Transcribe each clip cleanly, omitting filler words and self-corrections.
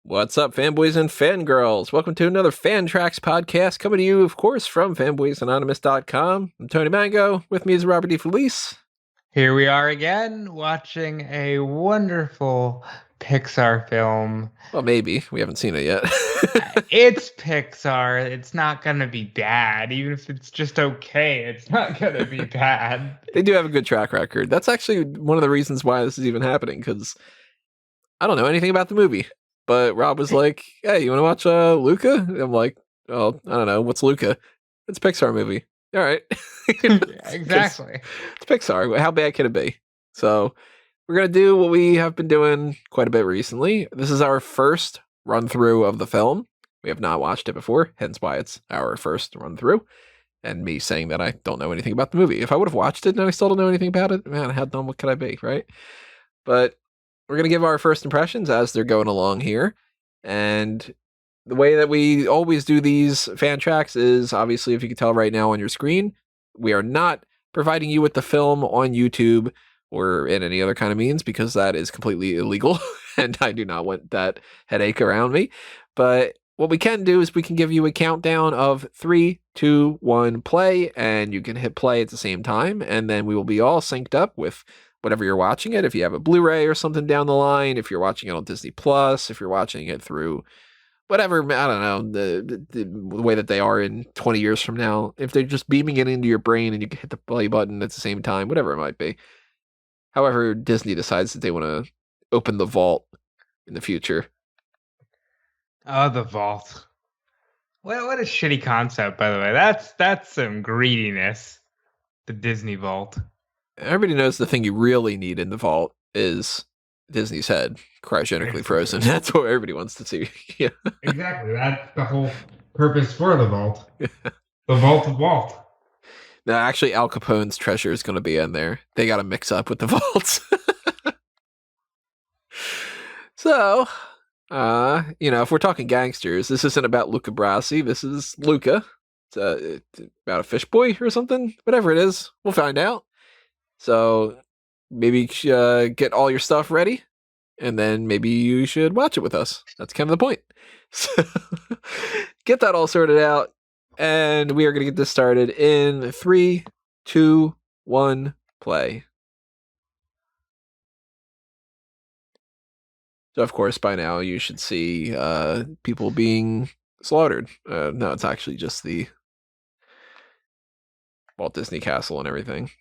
What's up, fanboys and fangirls? Welcome to another FanTracks podcast, coming to you, of course, from fanboysanonymous.com. I'm Tony Mango. With me is Robert DeFelice. Here we are again, watching a wonderful Pixar film. Well, maybe. We haven't seen it yet. It's Pixar. It's not going to be bad. Even if it's just okay, it's not going to be bad. They do have a good track record. That's actually one of the reasons why this is even happening, because I don't know anything about the movie. But Rob was like, hey, you want to watch Luca? And I'm like, well, I don't know. What's Luca? It's a Pixar movie. All right. Exactly. It's Pixar. How bad can it be? So we're going to do what we have been doing quite a bit recently. This is our first run through of the film. We have not watched it before, hence why it's our first run through. And me saying that I don't know anything about the movie. If I would have watched it and I still don't know anything about it, man, how dumb could I be, right? But we're going to give our first impressions as they're going along here. And the way that we always do these fan tracks is, obviously, if you can tell right now on your screen, we are not providing you with the film on YouTube or in any other kind of means, because that is completely illegal and I do not want that headache around me. But what we can do is we can give you a countdown of 3, 2, 1, play, and you can hit play at the same time, and then we will be all synced up with whatever you're watching it. If you have a Blu-ray or something down the line, if you're watching it on Disney Plus, if you're watching it through whatever, I don't know, the way that they are in 20 years from now, if they're just beaming it into your brain and you can hit the play button at the same time, whatever it might be. However, Disney decides that they want to open the vault in the future. Oh, the vault. What a shitty concept, by the way. That's some greediness. The Disney vault. Everybody knows the thing you really need in the vault is Disney's head, cryogenically frozen. That's what everybody wants to see. Yeah. Exactly. That's the whole purpose for the vault. The vault of vault. No, actually, Al Capone's treasure is going to be in there. They got to mix up with the vaults. So, if we're talking gangsters, this isn't about Luca Brasi. This is Luca. It's about a fish boy or something. Whatever it is, we'll find out. So maybe get all your stuff ready, and then maybe you should watch it with us. That's kind of the point. So get that all sorted out, and we are going to get this started in 3, 2, 1, play. So, of course, by now you should see people being slaughtered. No, it's actually just the Walt Disney Castle and everything.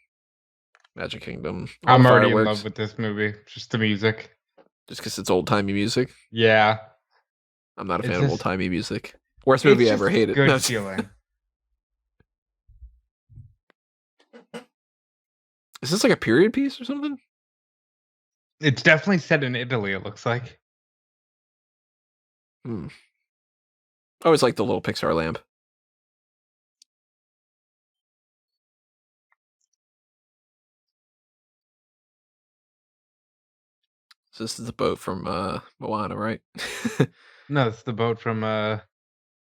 Magic Kingdom. I'm already in love with this movie. Just the music. Just because it's old-timey music? Yeah. I'm not a fan of old-timey music. Worst movie I ever hated. Good feeling. Is this like a period piece or something? It's definitely set in Italy, it looks like. I always like the little Pixar lamp. So this is the boat from Moana, right? No, it's the boat from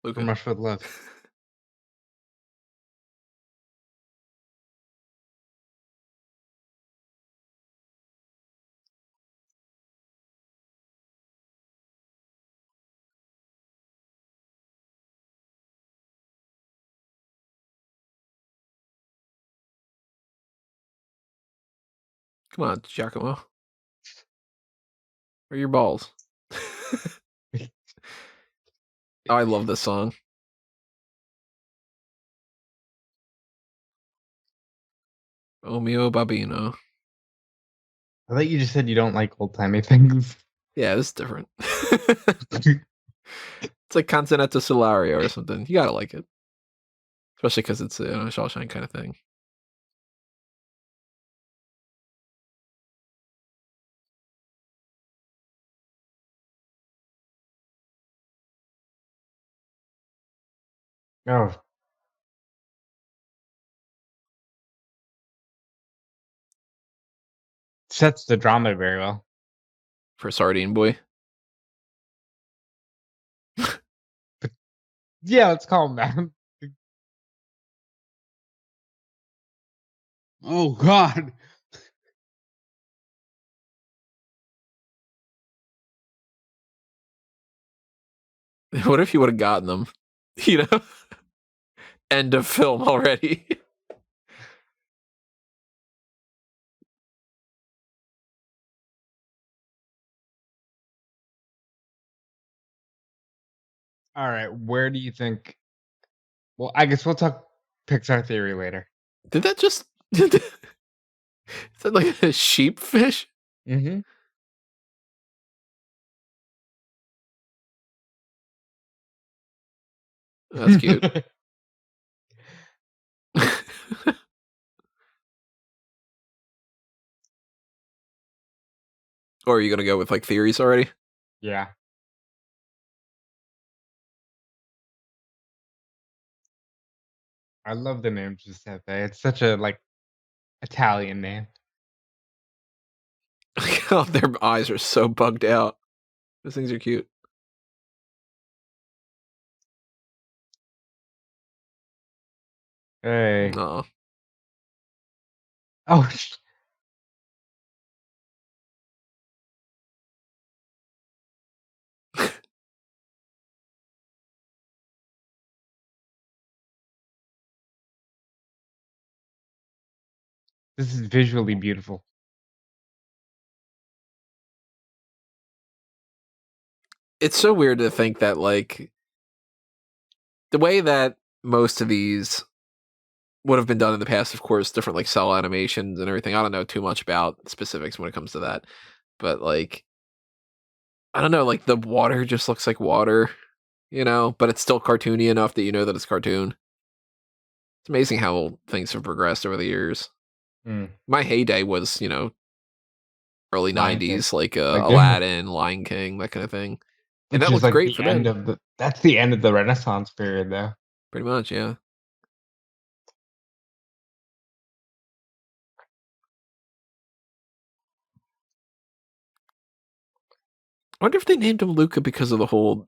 Luca. Rush for Love. Come on, Giacomo. Where are your balls? Oh, I love this song. Oh mio babino. I thought you just said you don't like old-timey things. Yeah, this is different. It's like Canzonetta Solario or something. You gotta like it. Especially because it's a Shawshank kind of thing. Oh. Sets the drama very well. For Sardine Boy. Yeah, let's call him that. Oh, God. What if you would have gotten them? You know? End of film already. All right, where do you think? Well, I guess we'll talk Pixar theory later. Did that just... Is that like a sheep fish? Mm-hmm. That's cute. Or are you gonna go with like theories already? Yeah. I love the name Giuseppe. It's such a like Italian name. Oh, their eyes are so bugged out. Those things are cute. Hey. Aw. Oh, this is visually beautiful. It's so weird to think that like the way that most of these would have been done in the past, of course, different like cell animations and everything. I don't know too much about specifics when it comes to that. But like I don't know, like the water just looks like water, but it's still cartoony enough that you know that it's cartoon. It's amazing how things have progressed over the years. Mm. My heyday was, early Lion King. 90s, like Like Aladdin, Lion King, that kind of thing. And which that is looked like great the for end then. of that's the end of the Renaissance period though. Pretty much, yeah. I wonder if they named him Luca because of the whole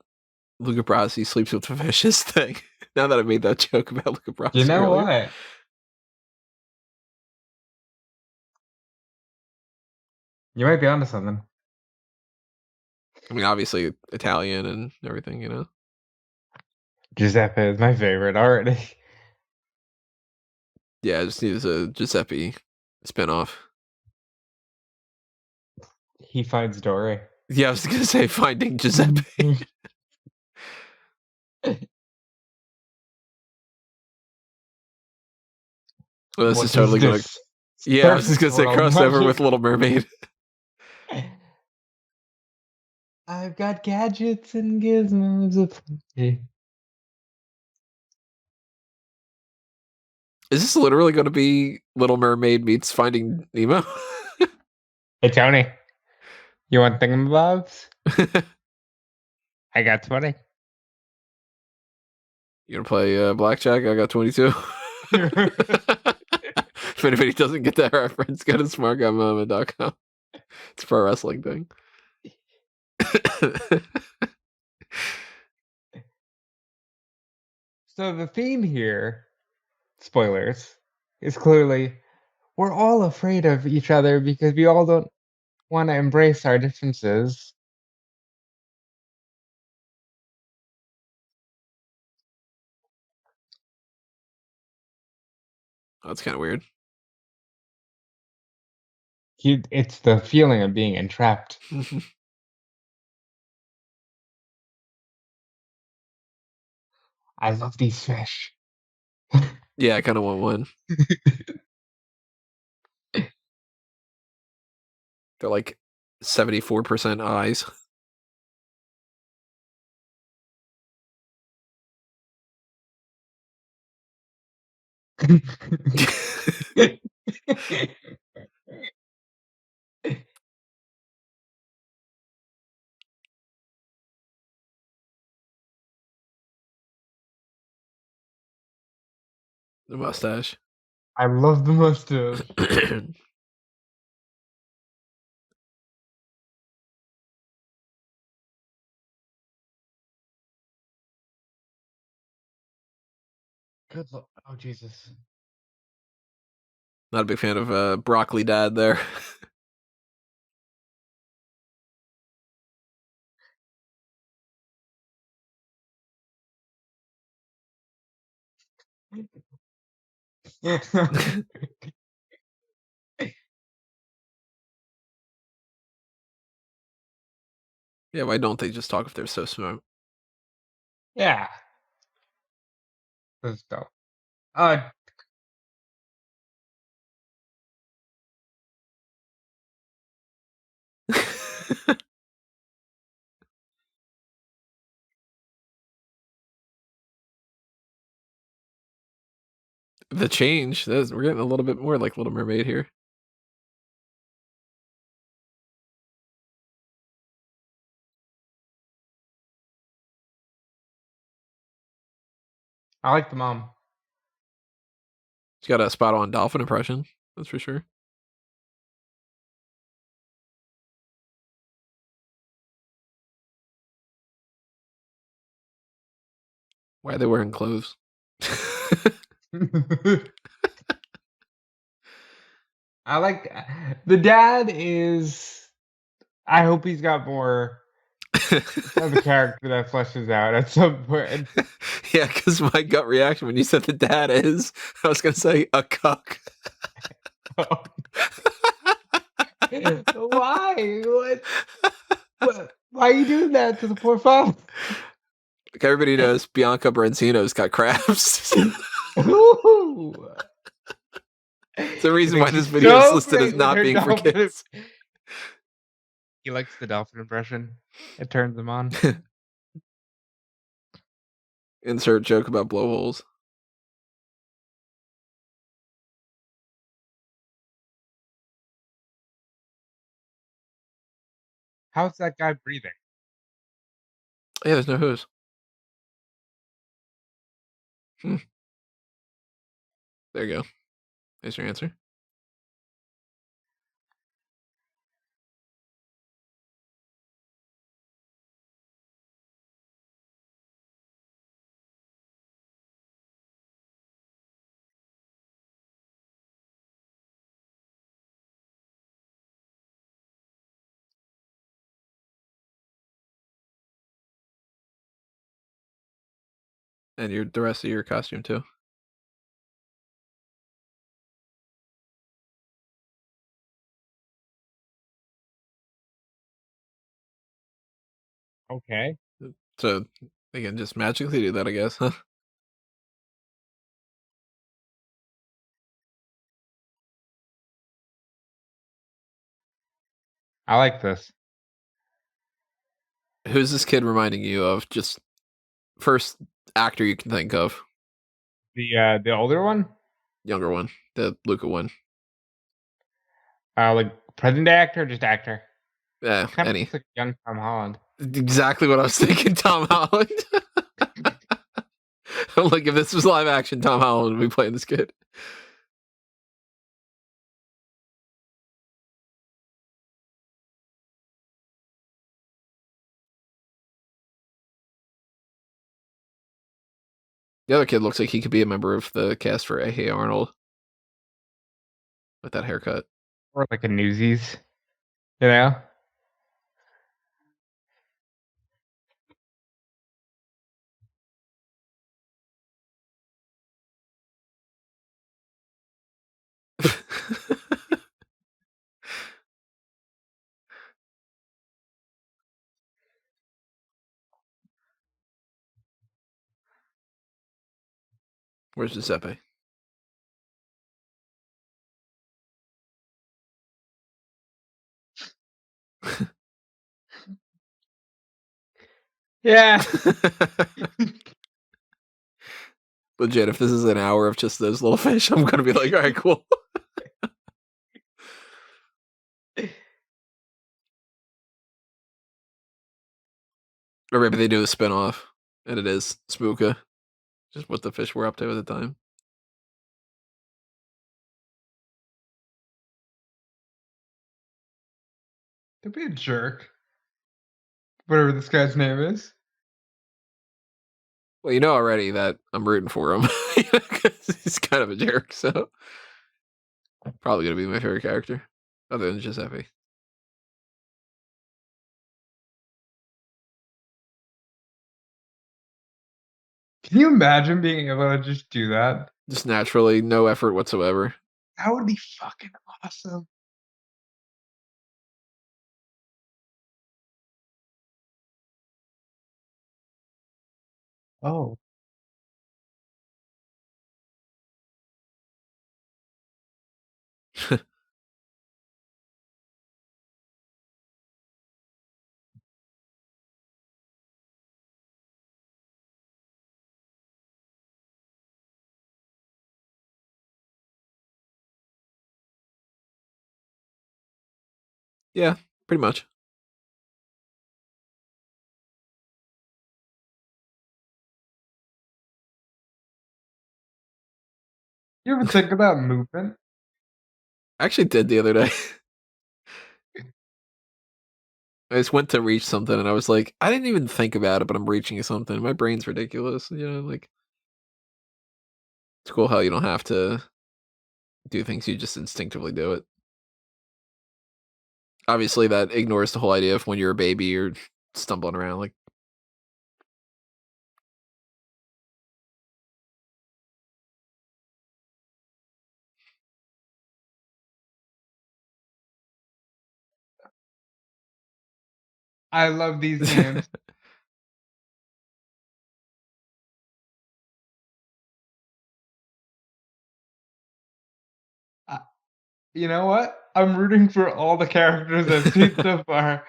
Luca Brasi sleeps with the fishes thing. Now that I made that joke about Luca You Brasi know earlier. what? You might be onto something. I mean, obviously Italian and everything. Giuseppe is my favorite already. Yeah, I just needs a Giuseppe spinoff. He finds Dory. Yeah, I was gonna say Finding Giuseppe. Well, this is What is totally gonna. this? Yeah, I was just Surface gonna say world crossover with magic. Little Mermaid. I've got gadgets and gizmos aplenty. Is this literally going to be Little Mermaid meets Finding Nemo? Hey Tony, you want thingamabobs? I got 20. You gonna play blackjack? I got 22. If anybody doesn't get that reference, go to smartguymoment.com. It's a pro wrestling thing. So the theme here, spoilers, is clearly we're all afraid of each other because we all don't want to embrace our differences. That's kind of weird. It's the feeling of being entrapped. I love these fish. Yeah, I kind of want one. They're like 74% eyes. The mustache. I love the mustache. Good luck. Oh Jesus. Not a big fan of Broccoli Dad there. Yeah, why don't they just talk if they're so smart? Yeah. That's dope. Uh, The change, we're getting a little bit more like Little Mermaid here. I like the mom. She's got a spot on dolphin impression, that's for sure. Why are they wearing clothes? I like the dad is. I hope he's got more of a character that fleshes out at some point. Yeah, because my gut reaction when you said the dad is, I was gonna say a cuck. Why? What? Why are you doing that to the poor father? Like everybody knows, Bianca Branzino's got crabs. Ooh. It's the reason You why think this she's video is so listed as great with not her being for dolphin kids. He likes the dolphin impression. It turns him on. Insert joke about blowholes. How's that guy breathing? Yeah, there's no hose. There you go. There's your answer. And the rest of your costume too. Okay. So they can just magically do that, I guess, huh? I like this. Who's this kid reminding you of? Just first actor you can think of. The older one? Younger one. The Luca one. Like present day actor or just actor? Yeah, Kind of any. looks like young Tom Holland. Exactly what I was thinking, Tom Holland. Like, if this was live action, Tom Holland would be playing this kid. The other kid looks like he could be a member of the cast for Hey Arnold with that haircut. Or like a Newsies. You know? Where's Giuseppe? Yeah. Legit, if this is an hour of just those little fish, I'm gonna be like, all right, cool. Or maybe they do a spin-off and it is Spooka. Just what the fish were up to at the time. Don't be a jerk. Whatever this guy's name is. Well, you know already that I'm rooting for him. Because he's kind of a jerk, so probably gonna be my favorite character. Other than Giuseppe. Can you imagine being able to just do that? Just naturally, no effort whatsoever. That would be fucking awesome. Oh. Yeah, pretty much. You ever think about movement? I actually did the other day. I just went to reach something and I was like, I didn't even think about it, but I'm reaching something. My brain's ridiculous. Like it's cool how you don't have to do things, you just instinctively do it. Obviously that ignores the whole idea of when you're a baby, you're stumbling around like I love these games. Uh, you know what? I'm rooting for all the characters I've seen so far,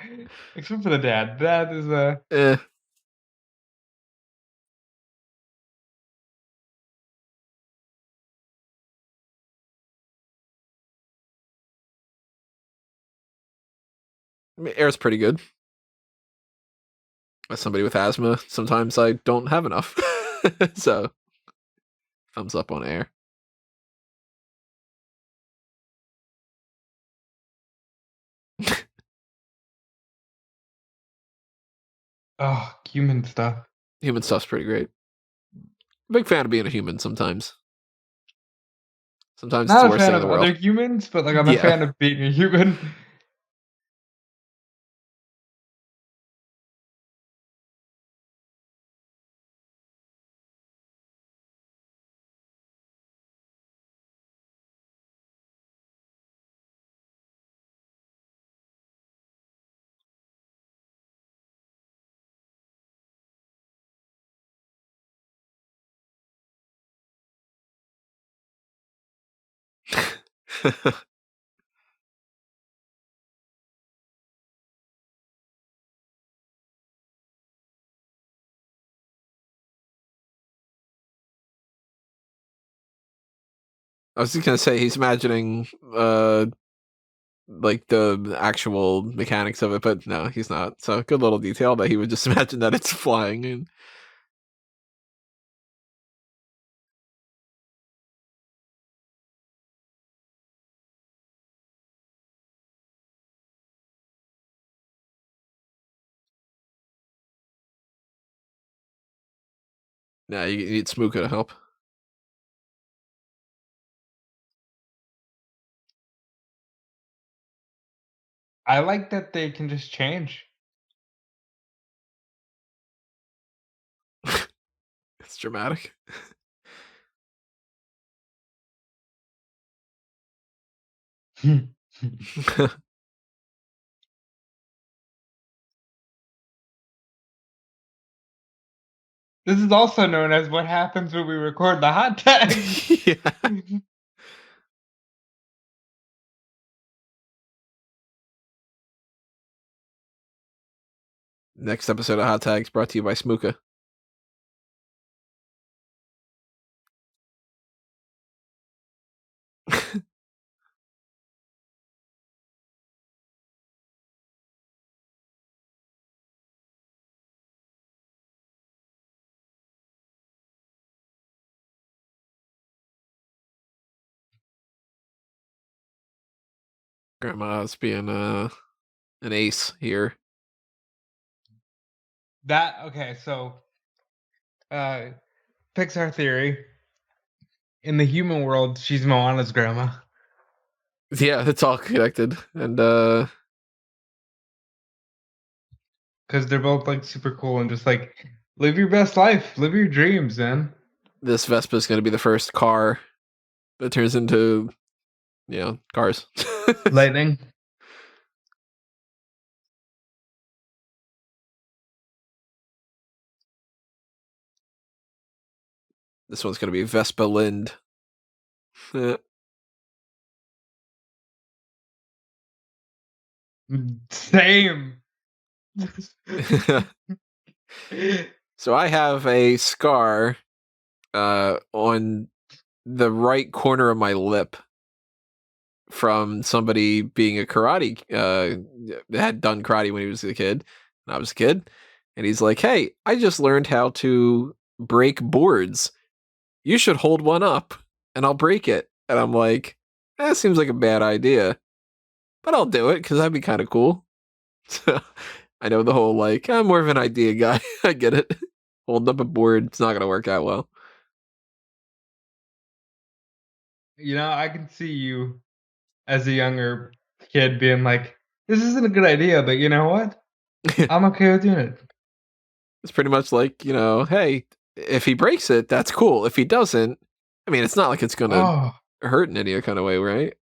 except for the dad. That is a eh. I mean, air's pretty good. As somebody with asthma, sometimes I don't have enough. So, thumbs up on air. human stuff. Human stuff's pretty great. Big fan of being a human sometimes. Sometimes it's the Not a worst fan thing in of the world. other humans, but like I'm a Yeah. fan of being a human. I was just gonna say he's imagining like the actual mechanics of it, but no, he's not. So good little detail that he would just imagine that it's flying and yeah, you need Smuka to help. I like that they can just change. It's dramatic. This is also known as what happens when we record the hot tags. Yeah. Next episode of Hot Tags brought to you by Smuka. Grandma's being an ace here. That okay, so uh Pixar theory. In the human world, she's Moana's grandma. Yeah, it's all connected. And Because they're both like super cool and just like Live your best life. Live your dreams, man. This Vespa is going to be the first car that turns into, cars. Lightning. This one's going to be Vespa Lind. Same. So I have a scar on the right corner of my lip from somebody being a karate, had done karate when he was a kid, and I was a kid. And he's like, hey, I just learned how to break boards. You should hold one up and I'll break it. And I'm like, that seems like a bad idea, but I'll do it because that'd be kind of cool. So I know the whole, like, I'm more of an idea guy. I get it. Holding up a board, it's not going to work out well. I can see you as a younger kid being like, this isn't a good idea, but you know what? I'm okay with doing it. It's pretty much like, hey, if he breaks it, that's cool. If he doesn't, I mean, it's not like it's going to hurt in any kind of way, right?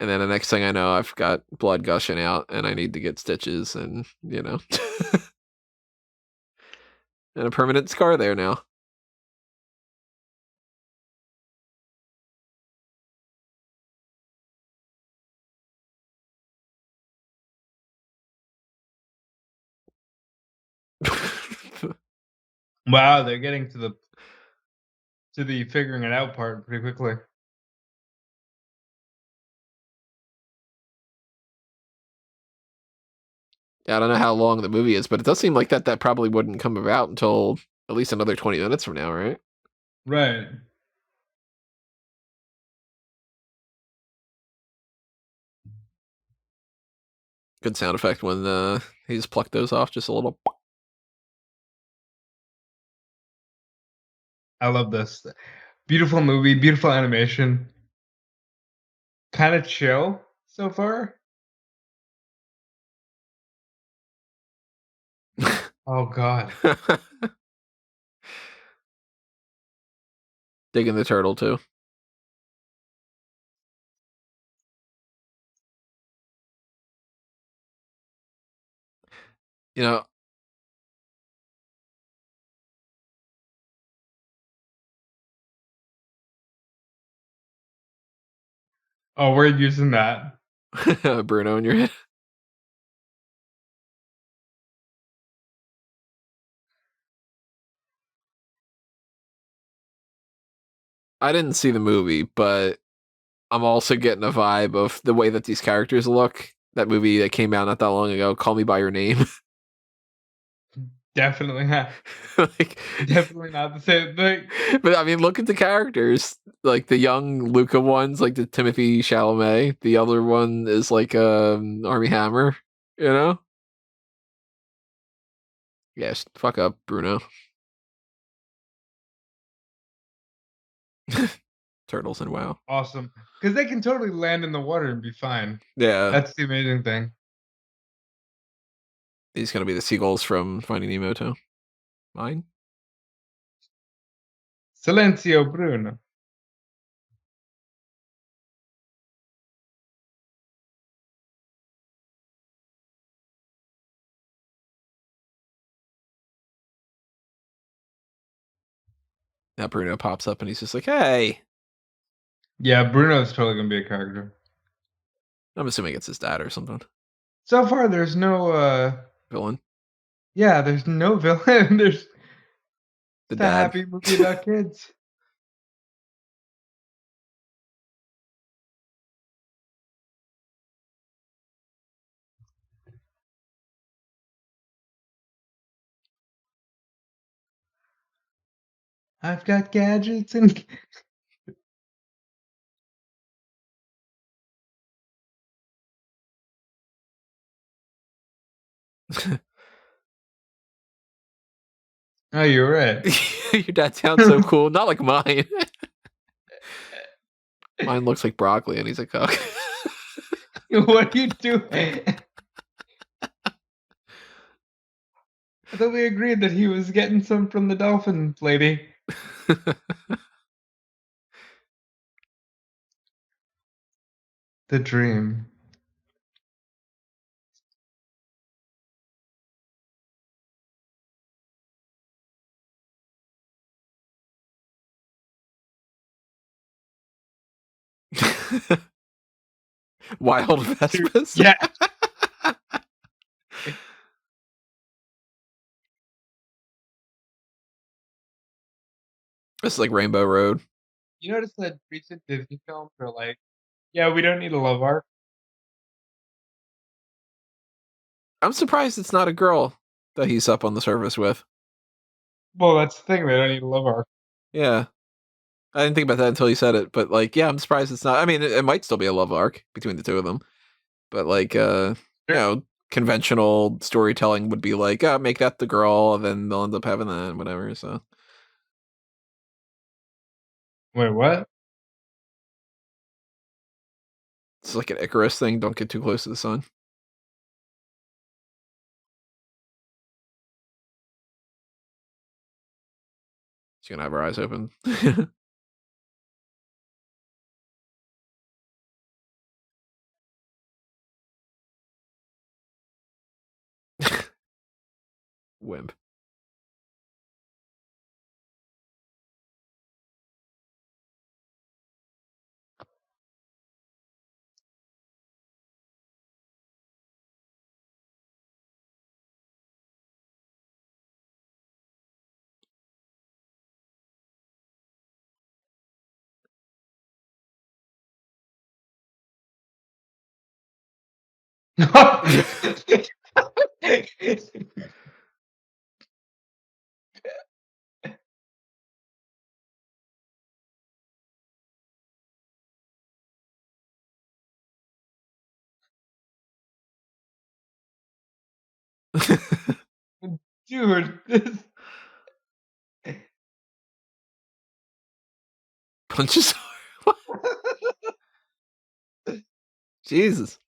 And then the next thing I know, I've got blood gushing out and I need to get stitches and, and a permanent scar there now. Wow, they're getting to the figuring it out part pretty quickly. Yeah, I don't know how long the movie is, but it does seem like that probably wouldn't come about until at least another 20 minutes from now, right? Right. Good sound effect when he just plucked those off just a little. I love this. Beautiful movie, beautiful animation. Kind of chill so far. Oh God. Digging the turtle too. You know, Oh, we're using that. Bruno in your head. I didn't see the movie, but I'm also getting a vibe of the way that these characters look. That movie that came out not that long ago, Call Me by Your Name. Definitely not. Like, Definitely not the same thing. But I mean, look at the characters. Like the young Luca ones, like the Timothy Chalamet. The other one is like Army Hammer. You know? Yes, fuck up, Bruno. Turtles and WoW. Awesome. Because they can totally land in the water and be fine. Yeah. That's the amazing thing. These gonna be the seagulls from Finding Nemo too. Mine? Silenzio, Bruno. Now Bruno pops up and he's just like, hey. Yeah, Bruno's totally gonna be a character. I'm assuming it's his dad or something. So far, there's no Villain. Yeah, there's no villain. There's The a dad. happy movie about kids. I've got gadgets and oh, you're right. Your dad sounds so cool. Not like mine. Mine looks like broccoli and he's a cook. What are you doing? I thought we agreed that he was getting some from the dolphin lady. The dream. Wild Vespas? Yeah. It's like Rainbow Road. You notice that recent Disney films are like, yeah, we don't need a love arc. I'm surprised it's not a girl that he's up on the surface with. Well, that's the thing. They don't need a love arc. Yeah. I didn't think about that until you said it, but like, yeah, I'm surprised it's not. I mean, it might still be a love arc between the two of them, but like, you know, conventional storytelling would be like, make that the girl, and then they'll end up having that, whatever. So, Wait, what? it's like an Icarus thing. Don't get too close to the sun. She's gonna have her eyes open. Wimp. Dude. Punches. Jesus.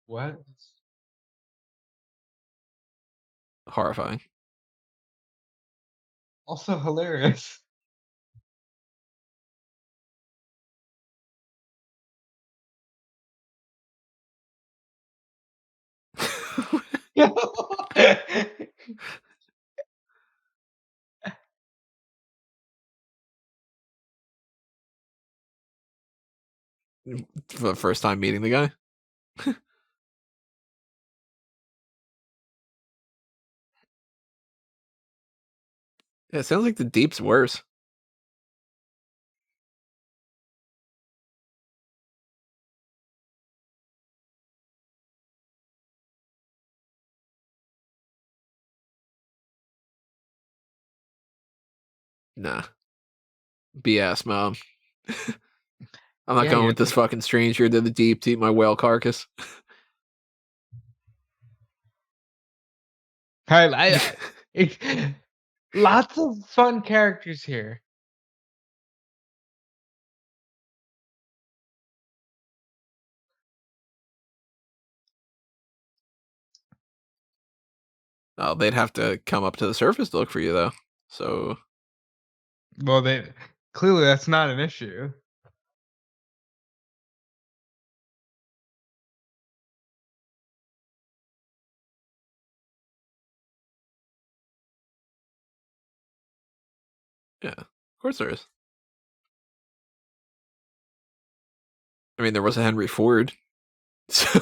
What? Horrifying. Also hilarious. For the first time meeting the guy. Yeah, it sounds like the deep's worse. Nah. BS, mom. I'm not Yeah, going you're with this fucking stranger to the deep to eat my whale carcass. lots of fun characters here. Oh, they'd have to come up to the surface to look for you, though. So, Well, they clearly that's not an issue. yeah, of course there is. I mean, there was a Henry Ford. So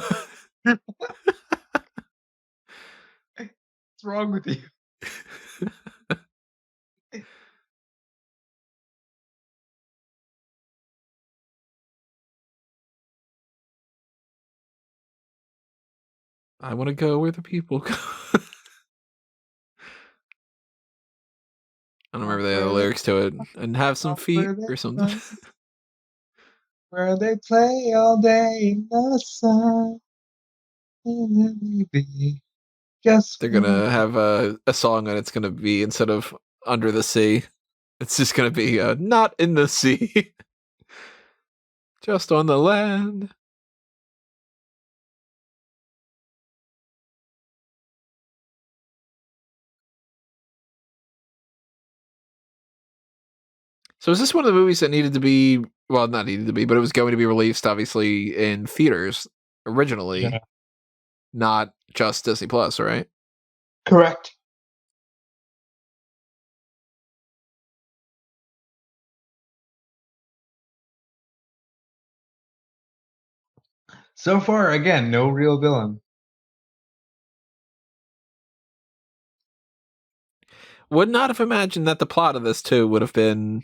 What's wrong with you? I want to go where the people go. I don't remember the other lyrics to it. And have some feet or something. Where they play all day in the sun. And then maybe just They're gonna have a song and it's gonna be, instead of under the sea. It's just gonna be not in the sea, just on the land. So is this one of the movies that needed to be, well, not needed to be, but it was going to be released, obviously, in theaters originally, Yeah. not just Disney Plus, right? Correct. So far, again, no real villain. Would not have imagined that the plot of this, too, would have been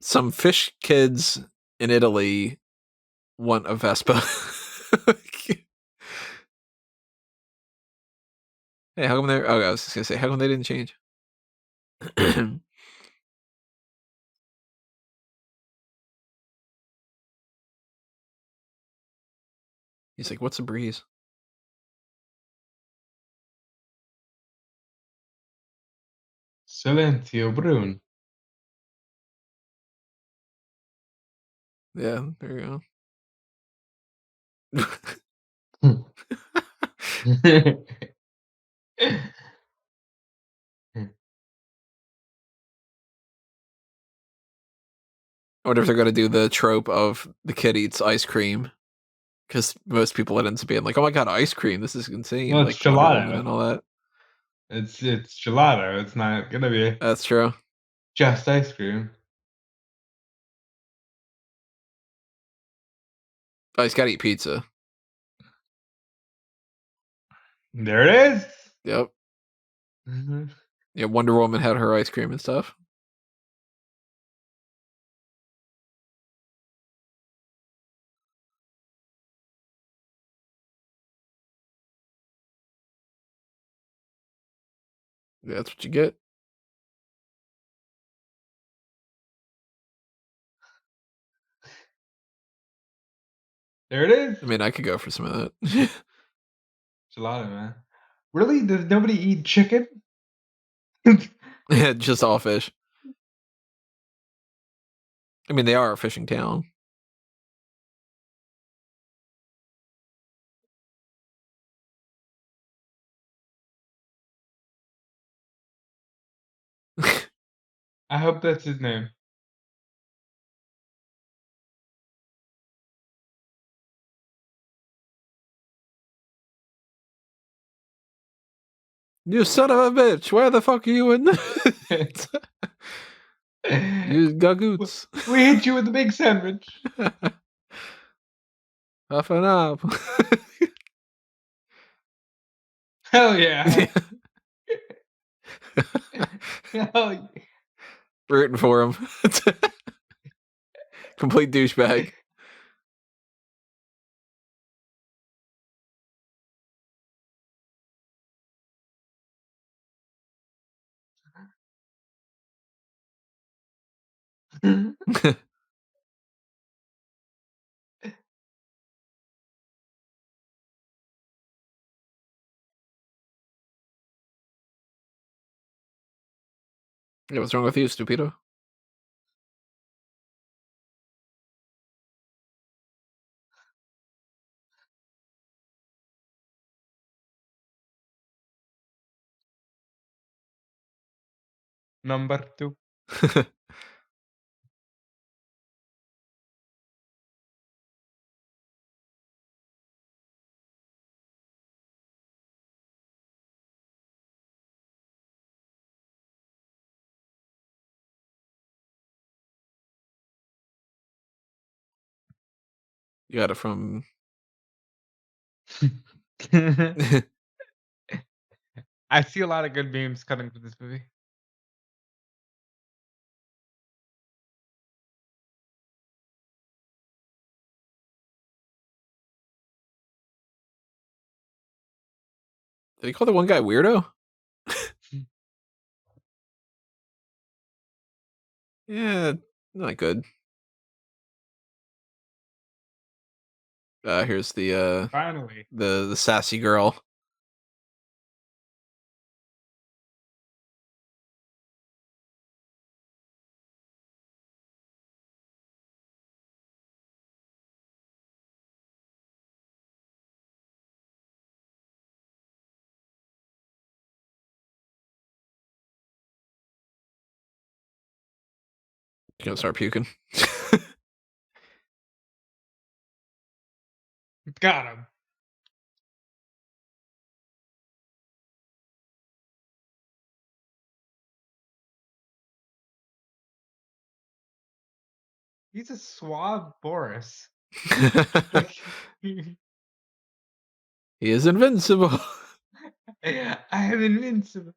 some fish kids in Italy want a Vespa. Hey, how come they're... Oh, I was just going to say, how come they didn't change? He's like, what's a breeze? Silenzio Brun. Yeah, there you I wonder if they're going to do the trope of the kid eats ice cream. Because most people it ends up being like, oh my god, ice cream, this is insane. Well, it's like Wonder Woman gelato. and all that. It's gelato. It's not gonna be That's true. just ice cream. Oh, he's got to eat pizza. There it is. Yep. Mhm. Yeah, Wonder Woman had her ice cream and stuff. Yeah, that's what you get. There it is. I mean, I could go for some of that. Gelato, man. Really? Does nobody eat chicken? Yeah, just all fish. I mean, they are a fishing town. I hope that's his name. You son of a bitch! Where the fuck are you in? You gagoots. We hit you with the big sandwich. Half an up. Hell yeah. Hell yeah. Rooting for him. Complete douchebag. Yeah, what's wrong with you, stupido? Number 2. You got it from. I see a lot of good memes coming from this movie. Did he call the one guy weirdo? Yeah, not good. Here's the Finally. the sassy girl. Gonna start puking. Got him. He's a suave Boris. He is invincible. I am invincible.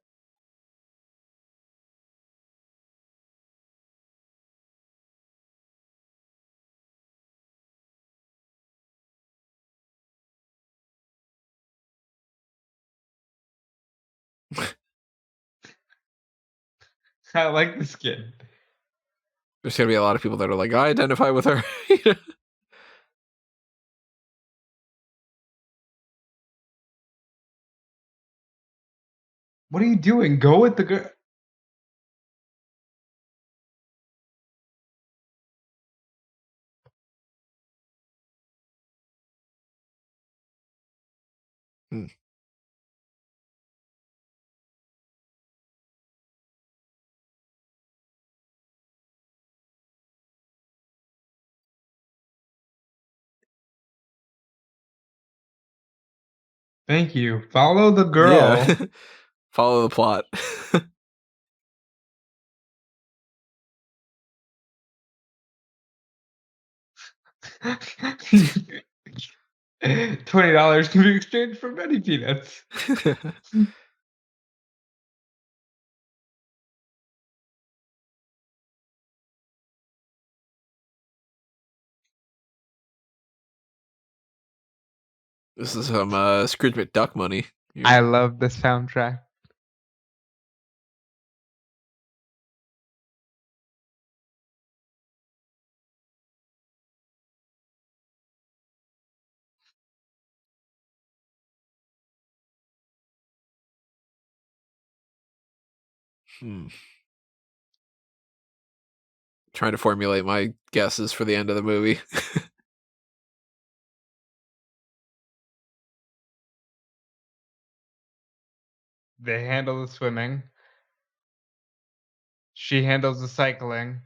I like this kid. There's gonna be a lot of people that are like, I identify with her. What are you doing? Go with the girl. Hmm. Thank you. Follow the girl. Yeah. Follow the plot. $20 can be exchanged for many peanuts. This is some Scrooge McDuck money. I love this soundtrack. Trying to formulate my guesses for the end of the movie. They handle the swimming. She handles the cycling.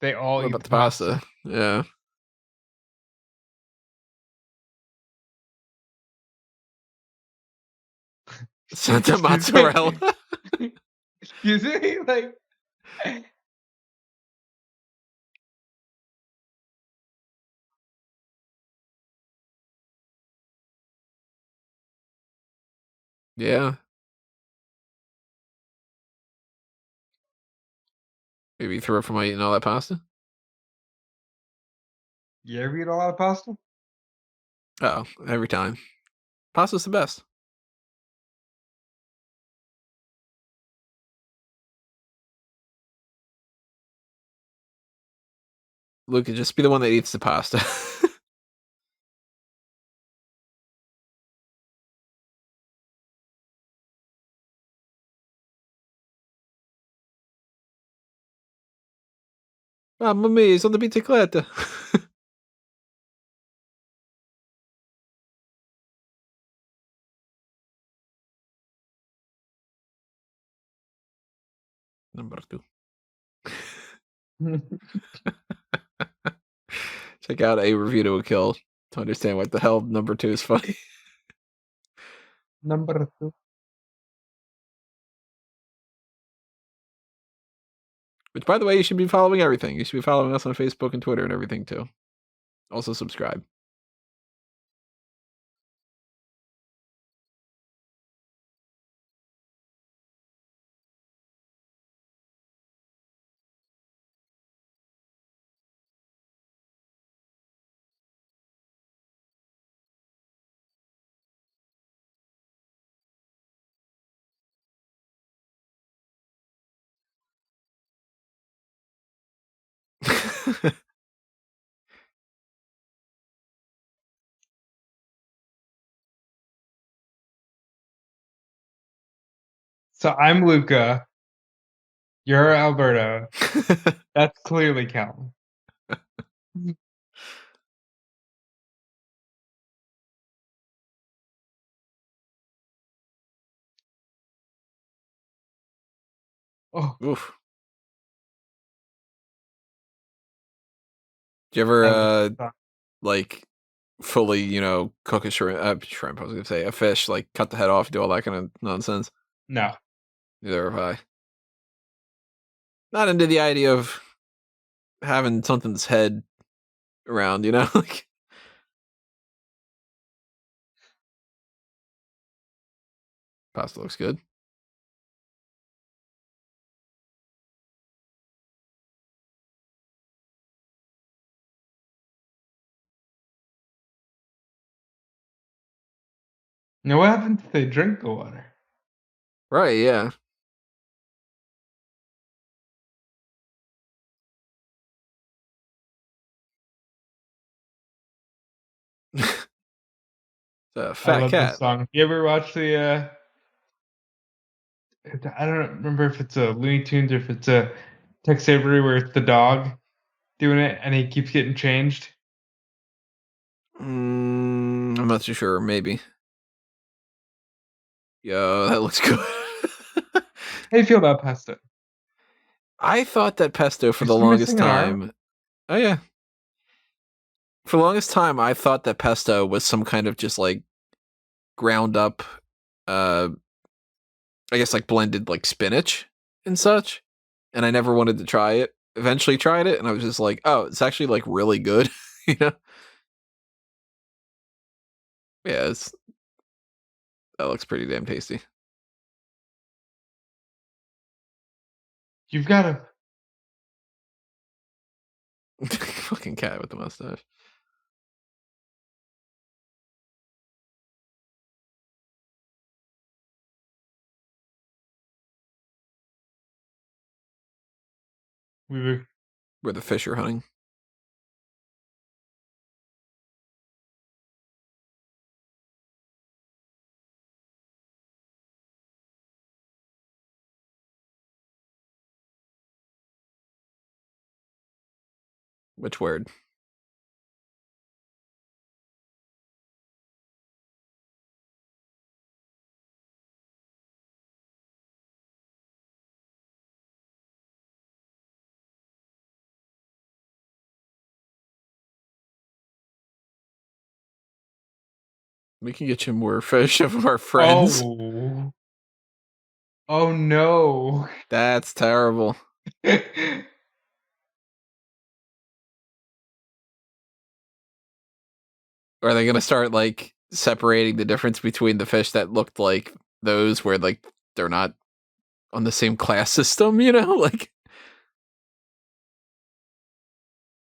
They all What eat about the the pasta? Yeah. Santa mozzarella. Excuse me? Like, Yeah. Maybe you threw up from eating all that pasta? you ever eat a lot of pasta? Oh, every time. Pasta's the best. Luca, just be the one that eats the pasta. Mamma mia, sono the bicicletta. Number 2. Check out A Review to a Kill to understand what the hell number 2 is funny. Number 2. Which, by the way, you should be following everything. You should be following us on Facebook and Twitter and everything, too. Also, subscribe. So I'm Luca. You're Alberto. That's clearly Calvin. Oh, Oof. Do you ever I love that. like fully, cook a shrimp, I was gonna say a fish, like cut the head off, do all that kind of nonsense? No. Neither have I. Not into the idea of having something's head around, like pasta looks good. Now what happens if they drink the water? Right, yeah. It's a I fat love this cat. song. You ever watch the I don't remember if it's a Looney Tunes or if it's a Tex Avery where it's the dog doing it and he keeps getting changed. I'm not too sure. Maybe. Yo, that looks good. How do you feel about pesto? I thought that pesto for Is the he longest missing an arm? time. Oh yeah, for the longest time, I thought that pesto was some kind of just like ground up, uh, I guess like blended like spinach and such. And I never wanted to try it. Eventually tried it, and I was just like, oh, it's actually like really good. you know? Yeah, that looks pretty damn tasty. You've got to. Fucking cat with the mustache. We were. Where the fish are hunting. Which word? We can get you more fish of our friends. Oh. Oh no. That's terrible. Or are they gonna start like separating the difference between the fish that looked like those where like they're not on the same class system, Like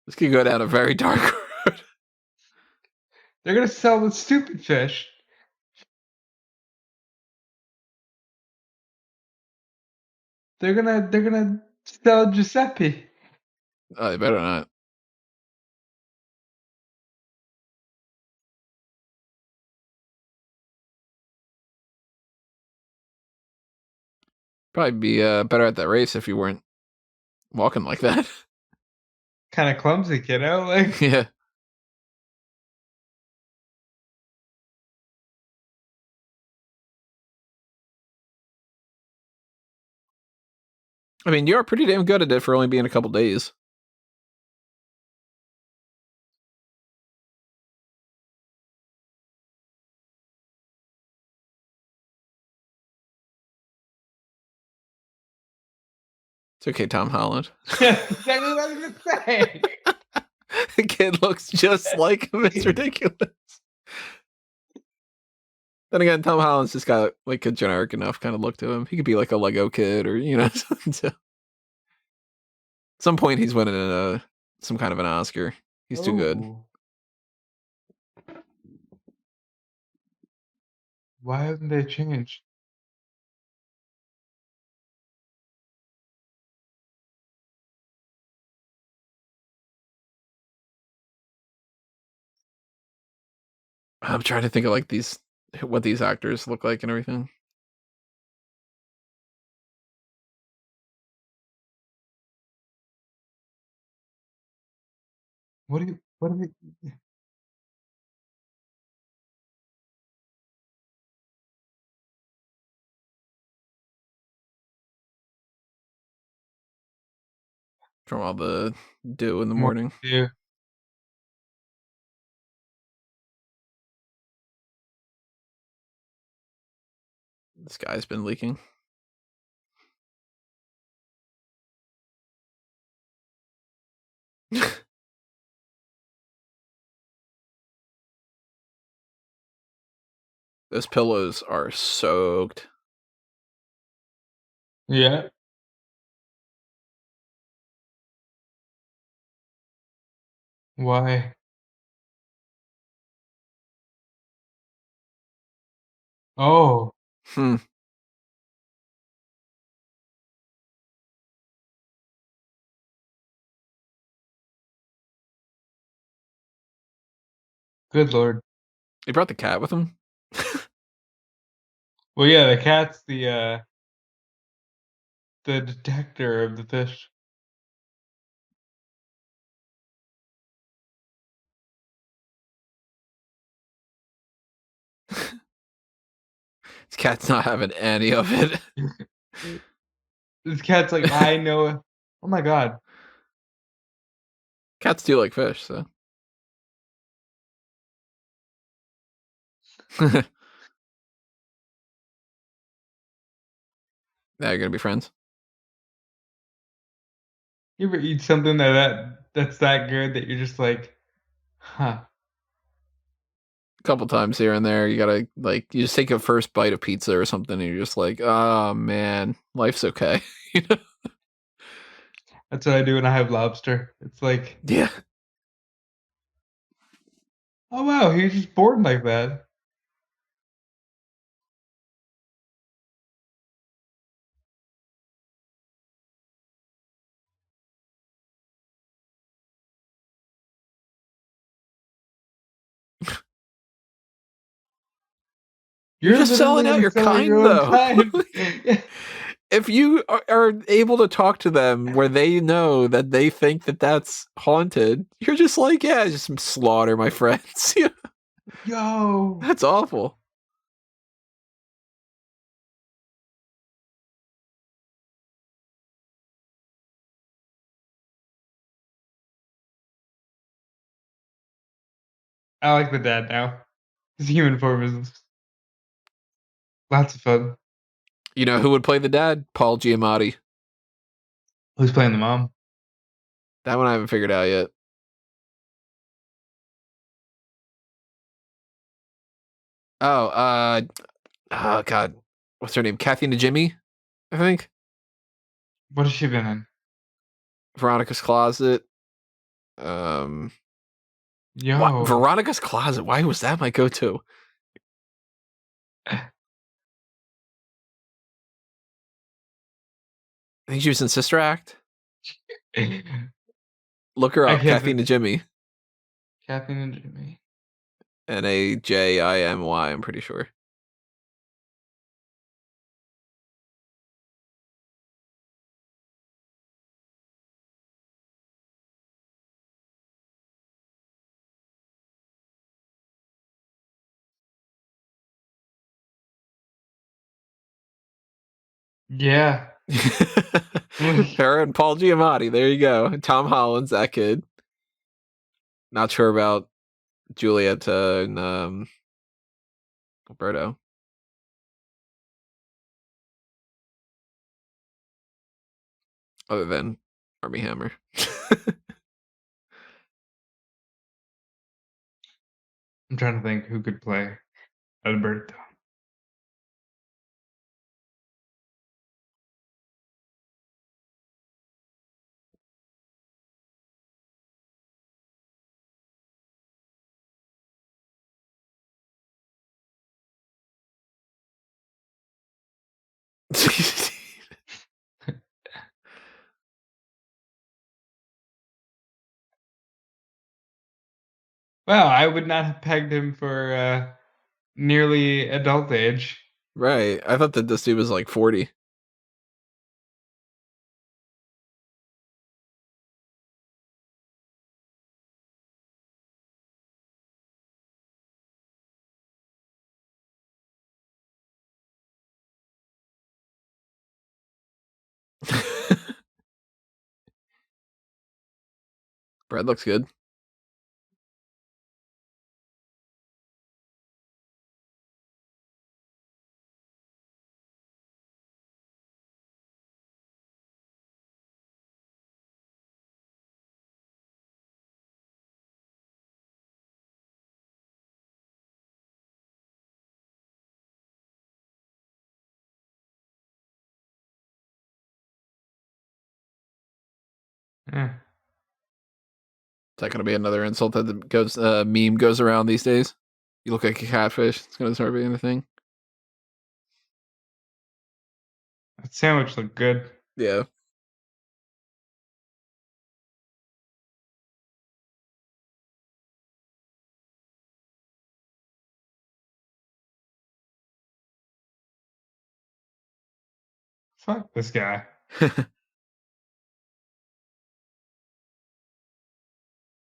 this could go down a very dark road. They're gonna sell the stupid fish. They're gonna sell Giuseppe. Oh, they better not. Probably be better at that race if you weren't walking like that. Kind of clumsy, kiddo. Like yeah. I mean, you're pretty damn good at it for only being a couple days. It's okay, Tom Holland. that's exactly what I was gonna say. The kid looks just like him. It's ridiculous. Then again, Tom Holland's just got like a generic enough kind of look to him. He could be like a Lego kid or something. So. At some point, he's winning some kind of an Oscar. He's too good. Oh. Why haven't they changed? I'm trying to think of like what these actors look like and everything. What are they? From all the dew in the More morning. to do? This guy's been leaking. Those pillows are soaked. Yeah. Why? Oh, Hmm. good lord. He brought the cat with him. Well, yeah, the cat's the detector of the fish. This cat's not having any of it. This cat's like, I know. Oh my god. Cats do like fish, so. Now you're gonna be friends. You ever eat something that's that good that you're just like, huh? A couple times here and there, you gotta you just take a first bite of pizza or something, and you're just like, oh man, life's okay. You know? That's what I do when I have lobster. It's like, Yeah. oh wow, he's just born like that. You're You're just selling literally out gonna your sell your kind, own though. kind. If you are able to talk to them where they know that they think that that's haunted, you're just like, yeah, just slaughter my friends. Yo. That's awful. I like the dad now. His human form is lots of fun. You know who would play the dad? Paul Giamatti. Who's playing the mom? That one I haven't figured out yet. Oh, oh god, what's her name? Kathy and Jimmy, I think. What has she been in? Veronica's Closet. Yo. Veronica's Closet. Why was that my go-to? I think she was in Sister Act. Look her I up, can't Kathy think. and Jimmy. Kathy and Jimmy. Najimy. I'm pretty sure. Yeah. Her and Paul Giamatti. There you go. Tom Holland's that kid. Not sure about Juliet and Alberto. Other than Army Hammer. I'm trying to think who could play Alberto. Wow, I would not have pegged him for nearly adult age. Right. I thought that this dude was like 40. Brad looks good. Eh. Is that going to be another insult that goes meme goes around these days? You look like a catfish. It's going to start being a thing. That sandwich looked good. Yeah. Fuck this guy.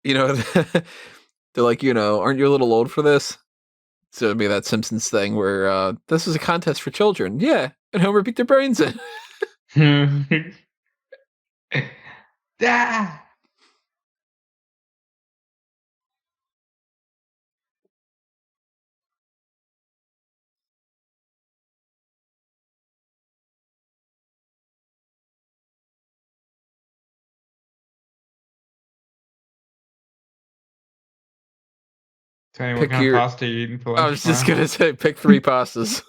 You know, they're like, aren't you a little old for this? So it'd be that Simpsons thing where this is a contest for children. Yeah. And Homer beat their brains in. Ah! Tony, what Pick kind of your. pasta are you eating for I lunch was just tomorrow? going to say, pick 3 pastas.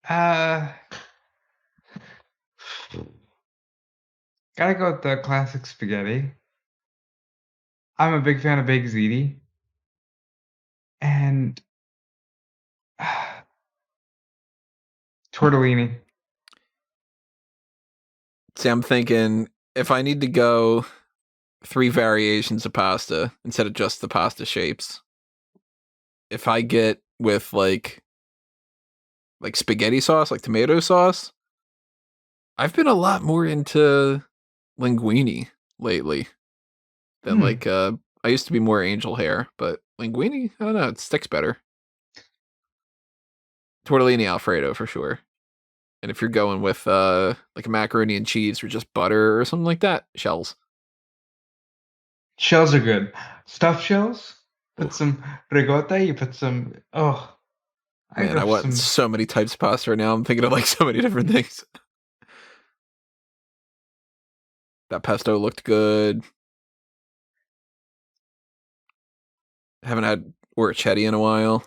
Uh, Gotta go with the classic spaghetti. I'm a big fan of baked ziti. And tortellini. See, I'm thinking if I need to go 3 variations of pasta instead of just the pasta shapes, if I get with like spaghetti sauce, like tomato sauce, I've been a lot more into linguine lately than I used to be more angel hair, but linguine, I don't know, it sticks better. Tortellini Alfredo for sure. And if you're going with like a macaroni and cheese or just butter or something like that, shells. Shells are good. Stuffed shells. Put Oof. some ricotta. You put some. Oh, I Man, I grab want some. so many types of pasta right now. I'm thinking of like so many different things. That pesto looked good. Haven't had orecchiette in a while.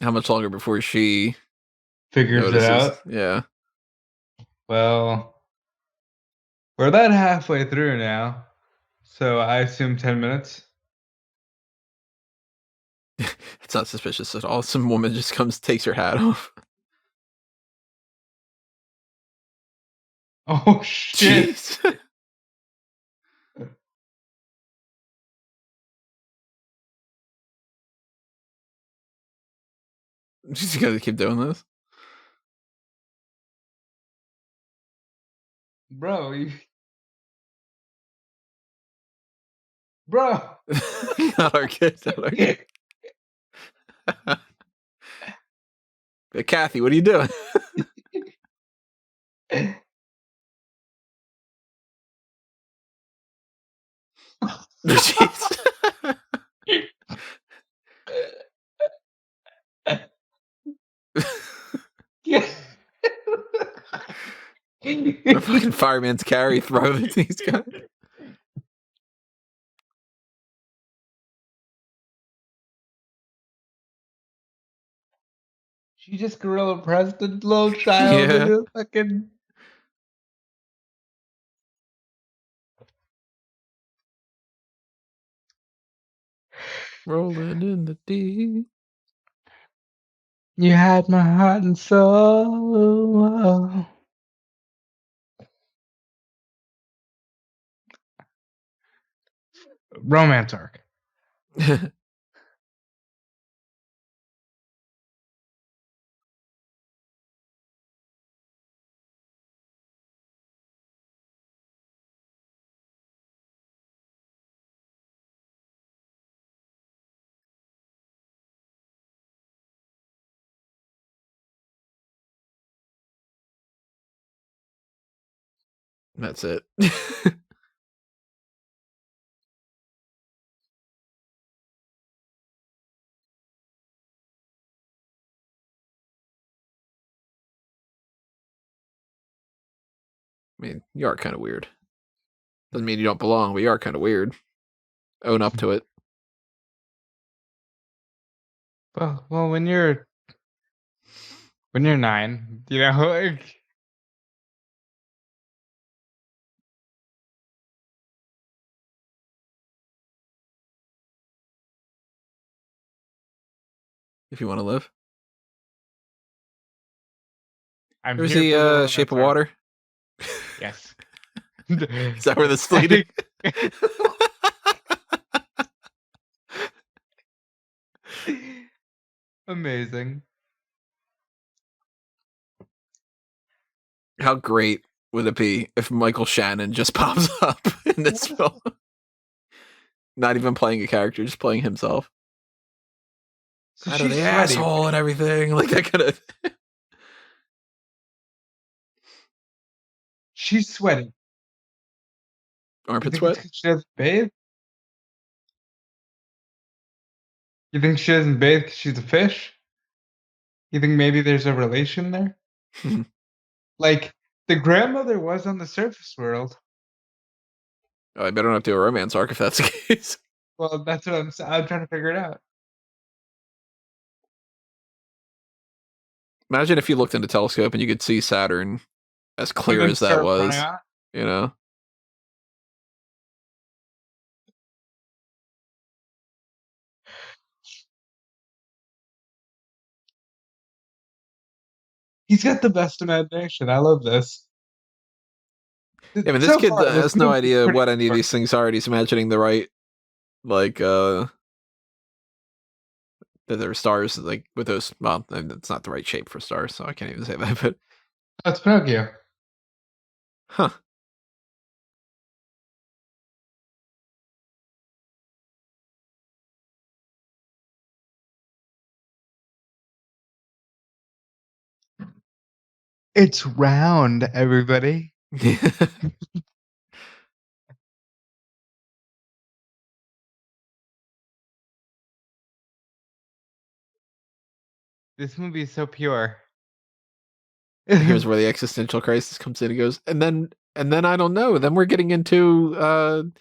How much longer before she Figures it notices? out. Yeah. Well, we're about halfway through now, so I assume 10 minutes. It's not suspicious at all. Some woman just comes, takes her hat off. Oh shit! Jeez. She's gonna keep doing this. Bro, bro. Not our kid. Not our kid. But Kathy, what are you doing? Jeez. A fucking fireman's carry throw that these guys. She just gorilla pressed a little child Yeah. into a fucking. Rolling in the deep. You had my heart and soul. Romance arc. That's it. mean, you are kind of weird. Doesn't mean you don't belong, but you are kind of weird. Own up to it. Well, when you're 9, you know, like, If you want to live. I'm There's here for the the Shape of romance arc. Water. Yes. Is that where this is leading? Amazing. How great would it be if Michael Shannon just pops up in this film? Not even playing a character, just playing himself. So Out of she's the sweaty. asshole and everything. Like that kind of. She's sweaty. You Armpit think sweat? it's 'cause she doesn't bathe? You think she doesn't bathe because she's a fish? You think maybe there's a relation there? Like, the grandmother was on the surface world. Oh, I better not do a romance arc if that's the case. Well, that's what I'm trying to figure it out. Imagine if you looked in the telescope and you could see Saturn as clear then as that start was. running on. You know? He's got the best imagination. I love this. Yeah, I mean, this So kid far, this has no movie is idea pretty what any of good. these things are. And he's imagining the right, like, that there are stars, like, with those. Well, it's not the right shape for stars, so I can't even say that. But, That's Pinocchio. huh. It's round, everybody. This movie is so pure. Here's where the existential crisis comes in. He goes, and then I don't know. Then we're getting into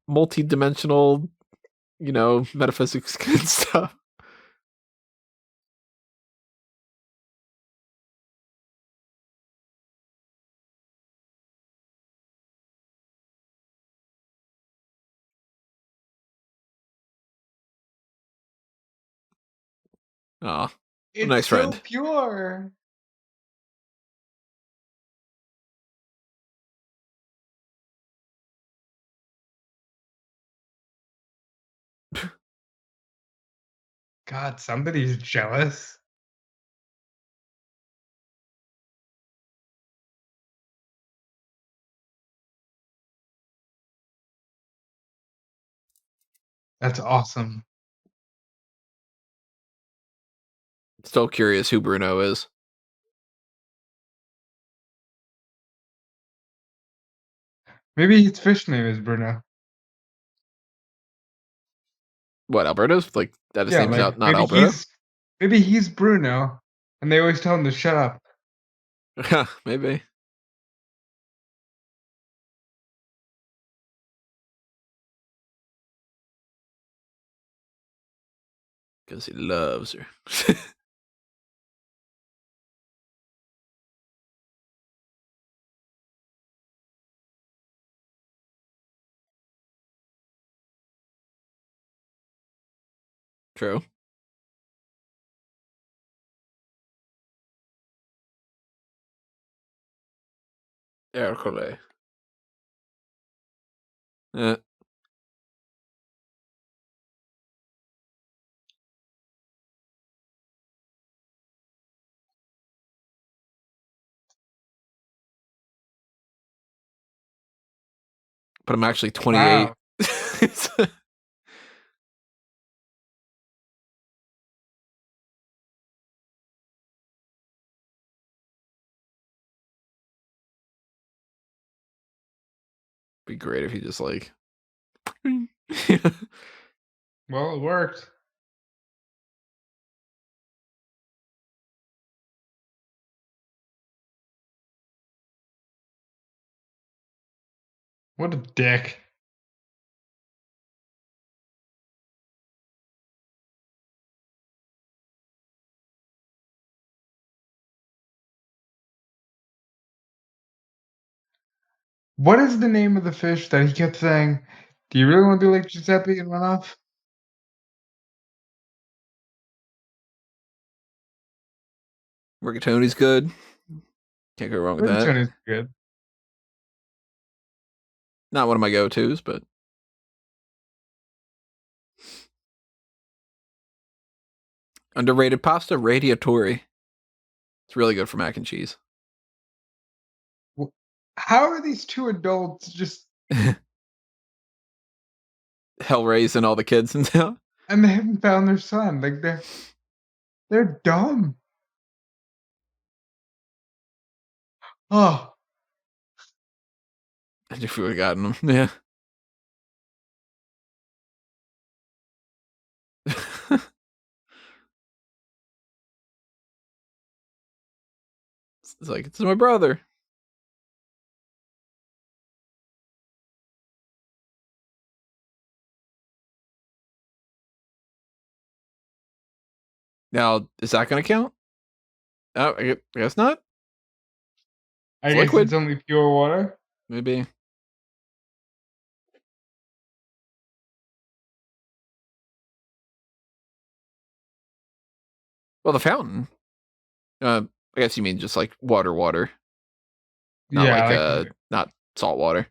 multi-dimensional, metaphysics and stuff. Oh, It's nice so friend. pure. God, somebody's jealous. That's awesome. Still curious who Bruno is. Maybe his fish name is Bruno. What, Alberto's? Like, that his Yeah, name's like not Alberto? maybe he's Bruno, and they always tell him to shut up. Maybe. Because he loves her. True. Ercole. Eh. But I'm actually 28. Wow. Be great if he just like. Well, it worked. What a dick. What is the name of the fish that he kept saying, do you really want to be like Giuseppe and run off? Rigatoni's good. Can't go wrong with that. Rigatoni's good. Not one of my go-tos, but underrated pasta, radiatori. It's really good for mac and cheese. How are these two adults just Hell raising all the kids in town? and they haven't found their son? Like they're dumb. Oh, I just would have gotten them. Yeah. It's like, it's my brother. Now, is that going to count? Oh, I guess not. I It's guess liquid. it's only pure water. Maybe. Well, the fountain. I guess you mean just like water. Not Yeah, like not salt water.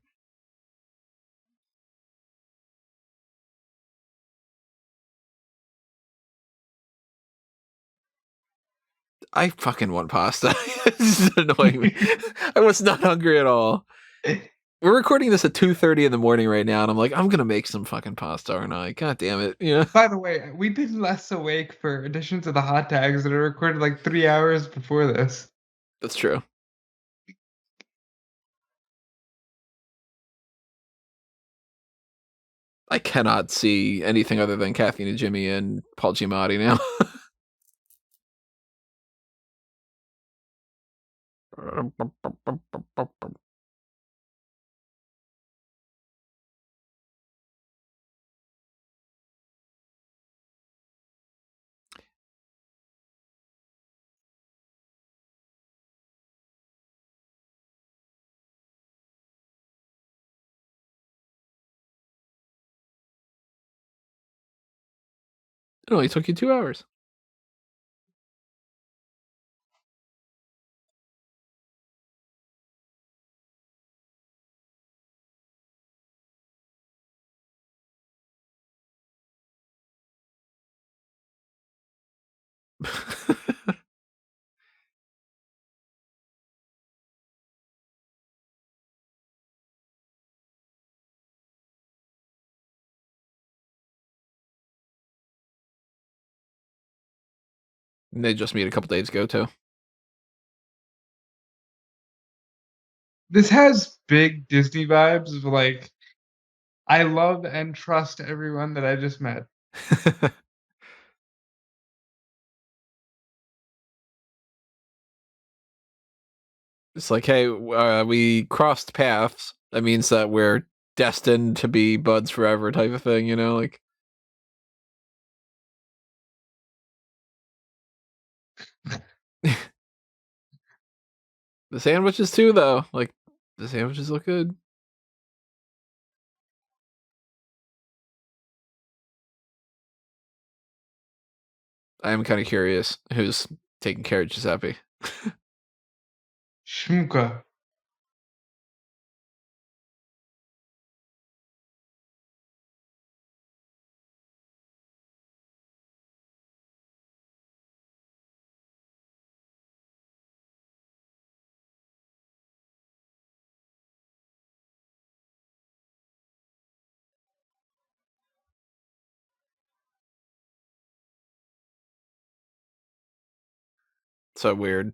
I fucking want pasta. This is annoying me. I was not hungry at all. We're recording this at 2:30 in the morning right now, and I'm like, I'm gonna make some fucking pasta, aren't I? God damn it. You know? By the way, we've been less awake for editions of the hot tags that are recorded like 3 hours before this. That's true. I cannot see anything other than Kathy and Jimmy and Paul Giamatti now. It only took you 2 hours. And they just meet a couple days ago too. This has big Disney vibes of like, I love and trust everyone that I just met. It's like, hey, we crossed paths. That means that we're destined to be buds forever, type of thing. You know, like the sandwiches too, though. Like the sandwiches look good. I am kind of curious who's taking care of Giuseppe. Shmuka. So weird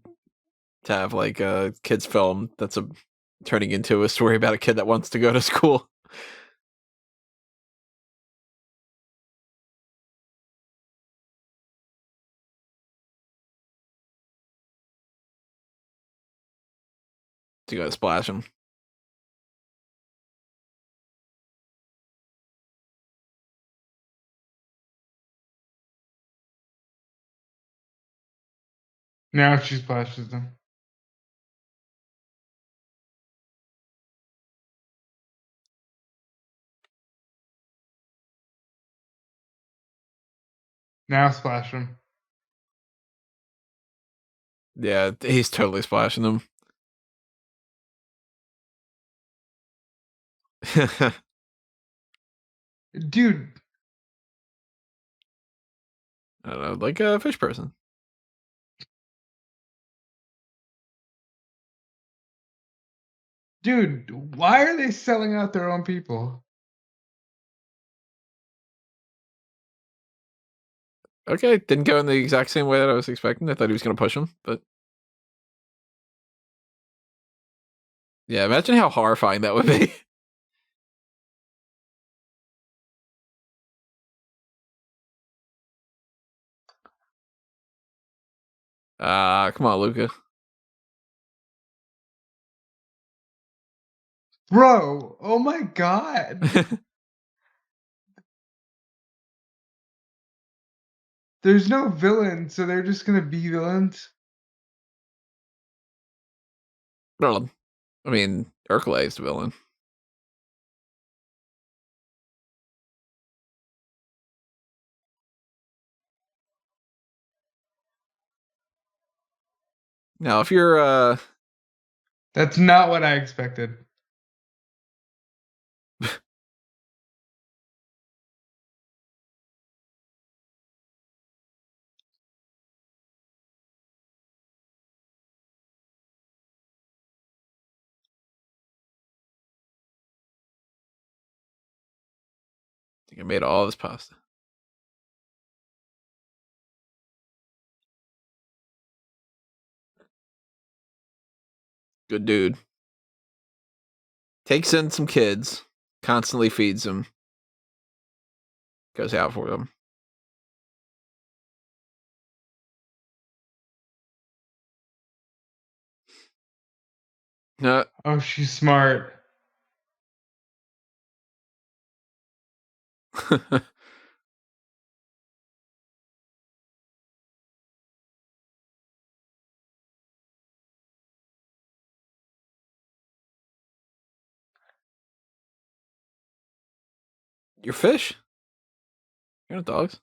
to have like a kids film that's turning into a story about a kid that wants to go to school. To go to splash him. Now she splashes them. Now splash them. Yeah, he's totally splashing them. Dude. I don't know, like a fish person. Dude, why are they selling out their own people? Okay, didn't go in the exact same way that I was expecting. I thought he was going to push him, but yeah, imagine how horrifying that would be. Come on, Luca. Bro, oh my god. There's no villain, so they're just gonna be villains. I mean, Ercole is the villain. Now, if you're That's not what I expected. I think I made all this pasta. Good dude. Takes in some kids, constantly feeds them, goes out for them. Oh, she's smart. You're fish? You're not dogs?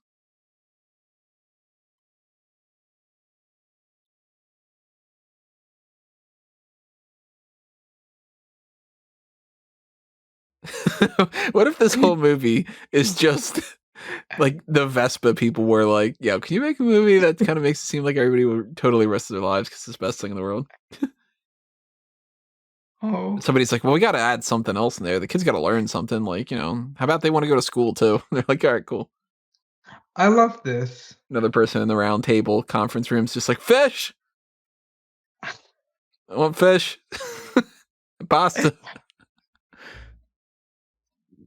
What if this whole movie is just like the Vespa people were like, yo, can you make a movie that kind of makes it seem like everybody would totally risk their lives because it's the best thing in the world? Oh. Somebody's like, well, we got to add something else in there. The kids got to learn something. Like, how about they want to go to school too? They're like, all right, cool. I love this. Another person in the round table conference room's just like, fish. I want fish. Pasta.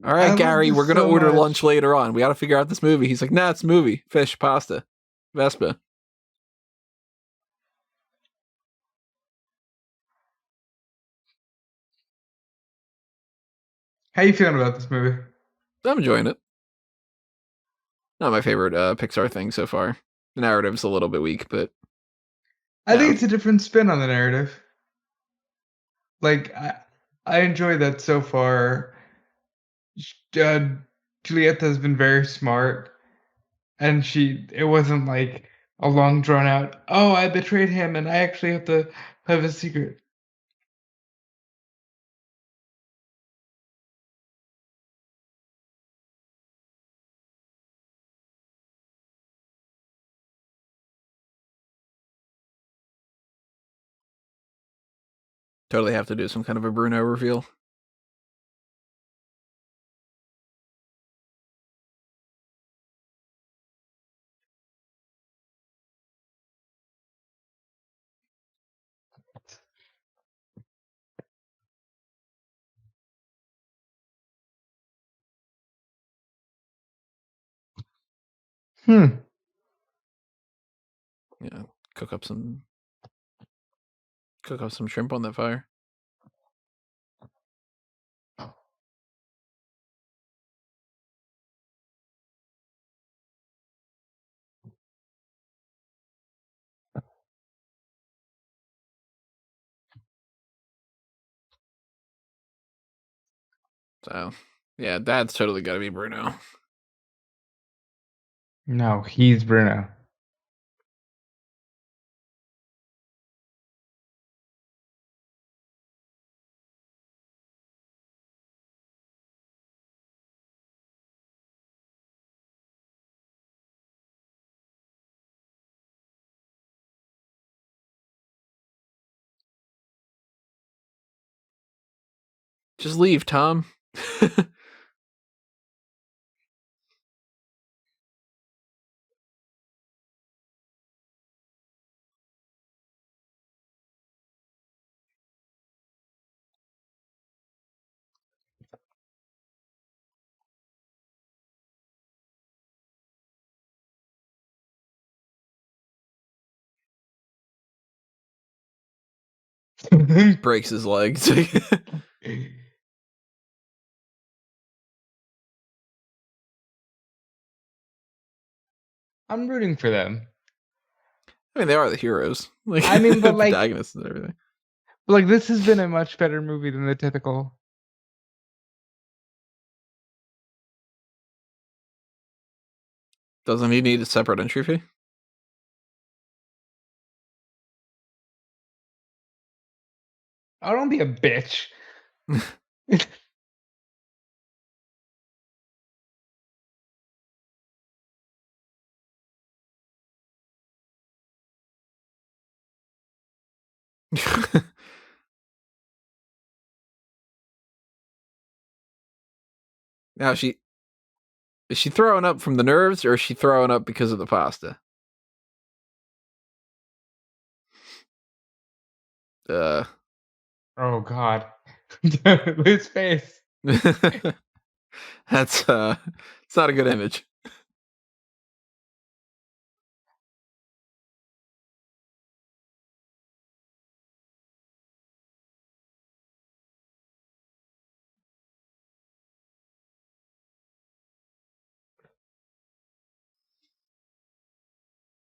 All I right, love Gary, we're this going to so order much. lunch later on. We got to figure out this movie. He's like, nah, it's a movie. Fish, pasta, Vespa. How you feeling about this movie? I'm enjoying it. Not my favorite Pixar thing so far. The narrative's a little bit weak, but I think it's a different spin on the narrative. Like I enjoy that so far. Julieta has been very smart, and it wasn't like a long drawn out. Oh, I betrayed him, and I actually have to have a secret. totally have to do some kind of a Bruno reveal. Hmm. Yeah, cook up some shrimp on that fire. So, yeah, Dad's totally got to be Bruno. No, he's Bruno. Just leave, Tom. Breaks his legs. I'm rooting for them. I mean, they are the heroes. Like, I mean, but like, protagonists and everything. like this has been a much better movie than the typical. Doesn't he need a separate entry fee? Oh, don't be a bitch. Now, is she throwing up from the nerves, or is she throwing up because of the pasta? Oh God, lose face. That's it's not a good image.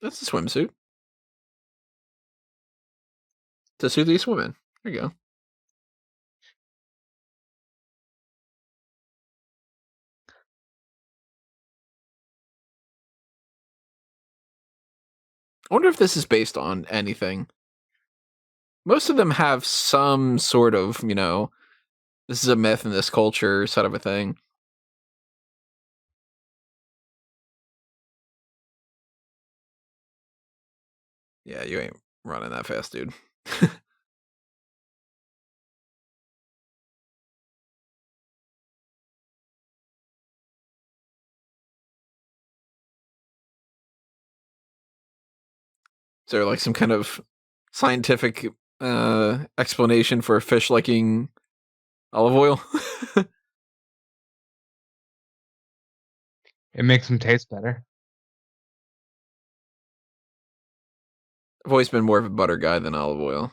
That's a swimsuit to suit these women. There you go. I wonder if this is based on anything. Most of them have some sort of, this is a myth in this culture sort of a thing. Yeah, you ain't running that fast, dude. Is there like some kind of scientific explanation for a fish liking olive oil? It makes them taste better. I've always been more of a butter guy than olive oil.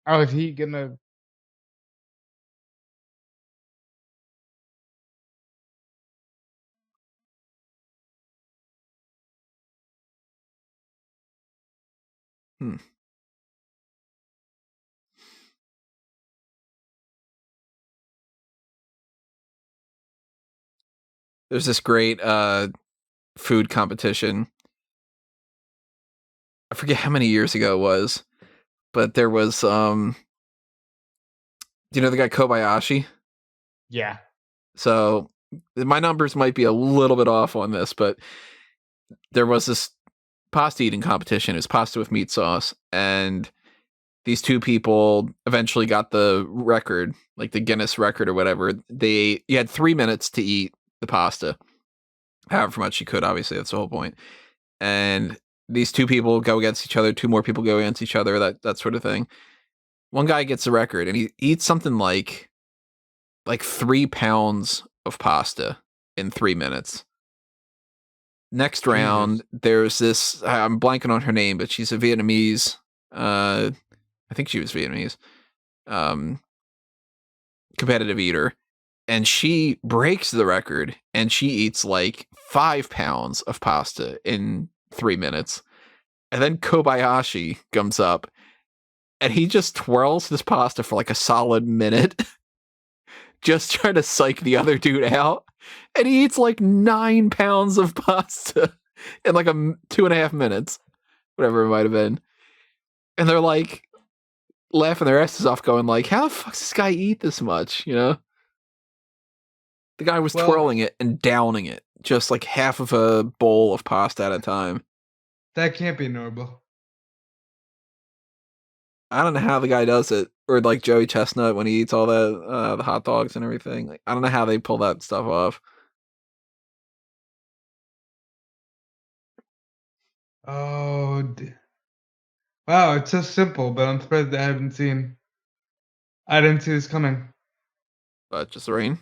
Oh, is he gonna? Hmm. There's this great food competition. I forget how many years ago it was, but there was do you know the guy Kobayashi? Yeah. So my numbers might be a little bit off on this, but there was this pasta eating competition. It was pasta with meat sauce, and these two people eventually got the record, like the Guinness record or whatever. You had 3 minutes to eat the pasta, however much you could. Obviously, that's the whole point. And these two people go against each other. Two more people go against each other. That sort of thing. One guy gets the record, and he eats something like 3 pounds of pasta in 3 minutes. Next round, there's this. I'm blanking on her name, but she's a Vietnamese. I think she was Vietnamese. Competitive eater, And she breaks the record, and she eats like 5 pounds of pasta in 3 minutes. And then Kobayashi comes up, and he just twirls his pasta for like a solid minute, just trying to psych the other dude out. And he eats like 9 pounds of pasta in like 2.5 minutes, whatever it might have been. And they're like laughing their asses off, going like, "How the fuck does this guy eat this much?" You know? The guy was twirling it and downing it, just like half of a bowl of pasta at a time. That can't be normal. I don't know how the guy does it, or like Joey Chestnut when he eats all the hot dogs and everything. Like, I don't know how they pull that stuff off. Oh, wow! It's so simple, but I'm surprised I didn't see this coming. But just rain.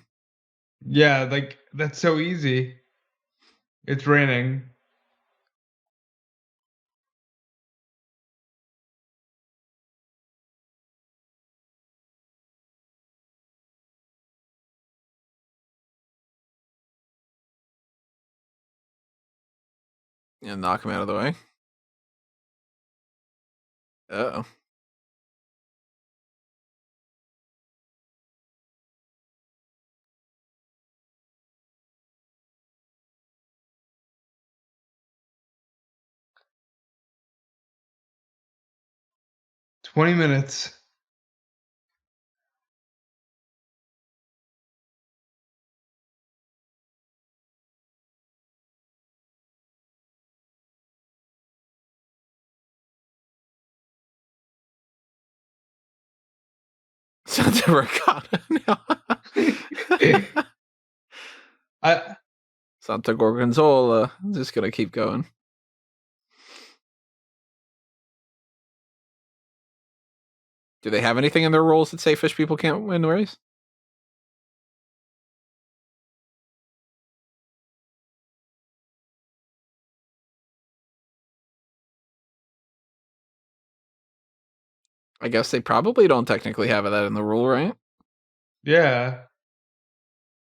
Yeah, like that's so easy. It's raining. And knock him out of the way. Uh-oh. "20 minutes." Santa Ricotta now. Santa Gorgonzola. I'm just gonna keep going. Do they have anything in their rules that say fish people can't win the race? I guess they probably don't technically have that in the rule, right? Yeah.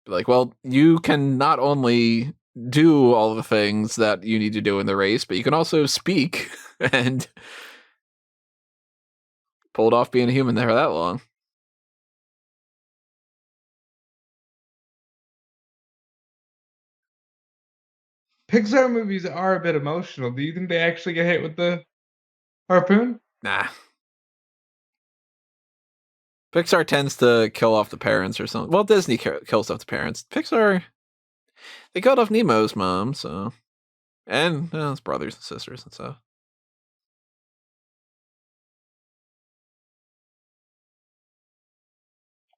Like, well, you can not only do all the things that you need to do in the race, but you can also speak and pulled off being a human there for that long. Pixar movies are a bit emotional. Do you think they actually get hit with the harpoon? Nah. Pixar tends to kill off the parents or something. Well, Disney kills off the parents. Pixar, they killed off Nemo's mom, so. And his brothers and sisters and stuff.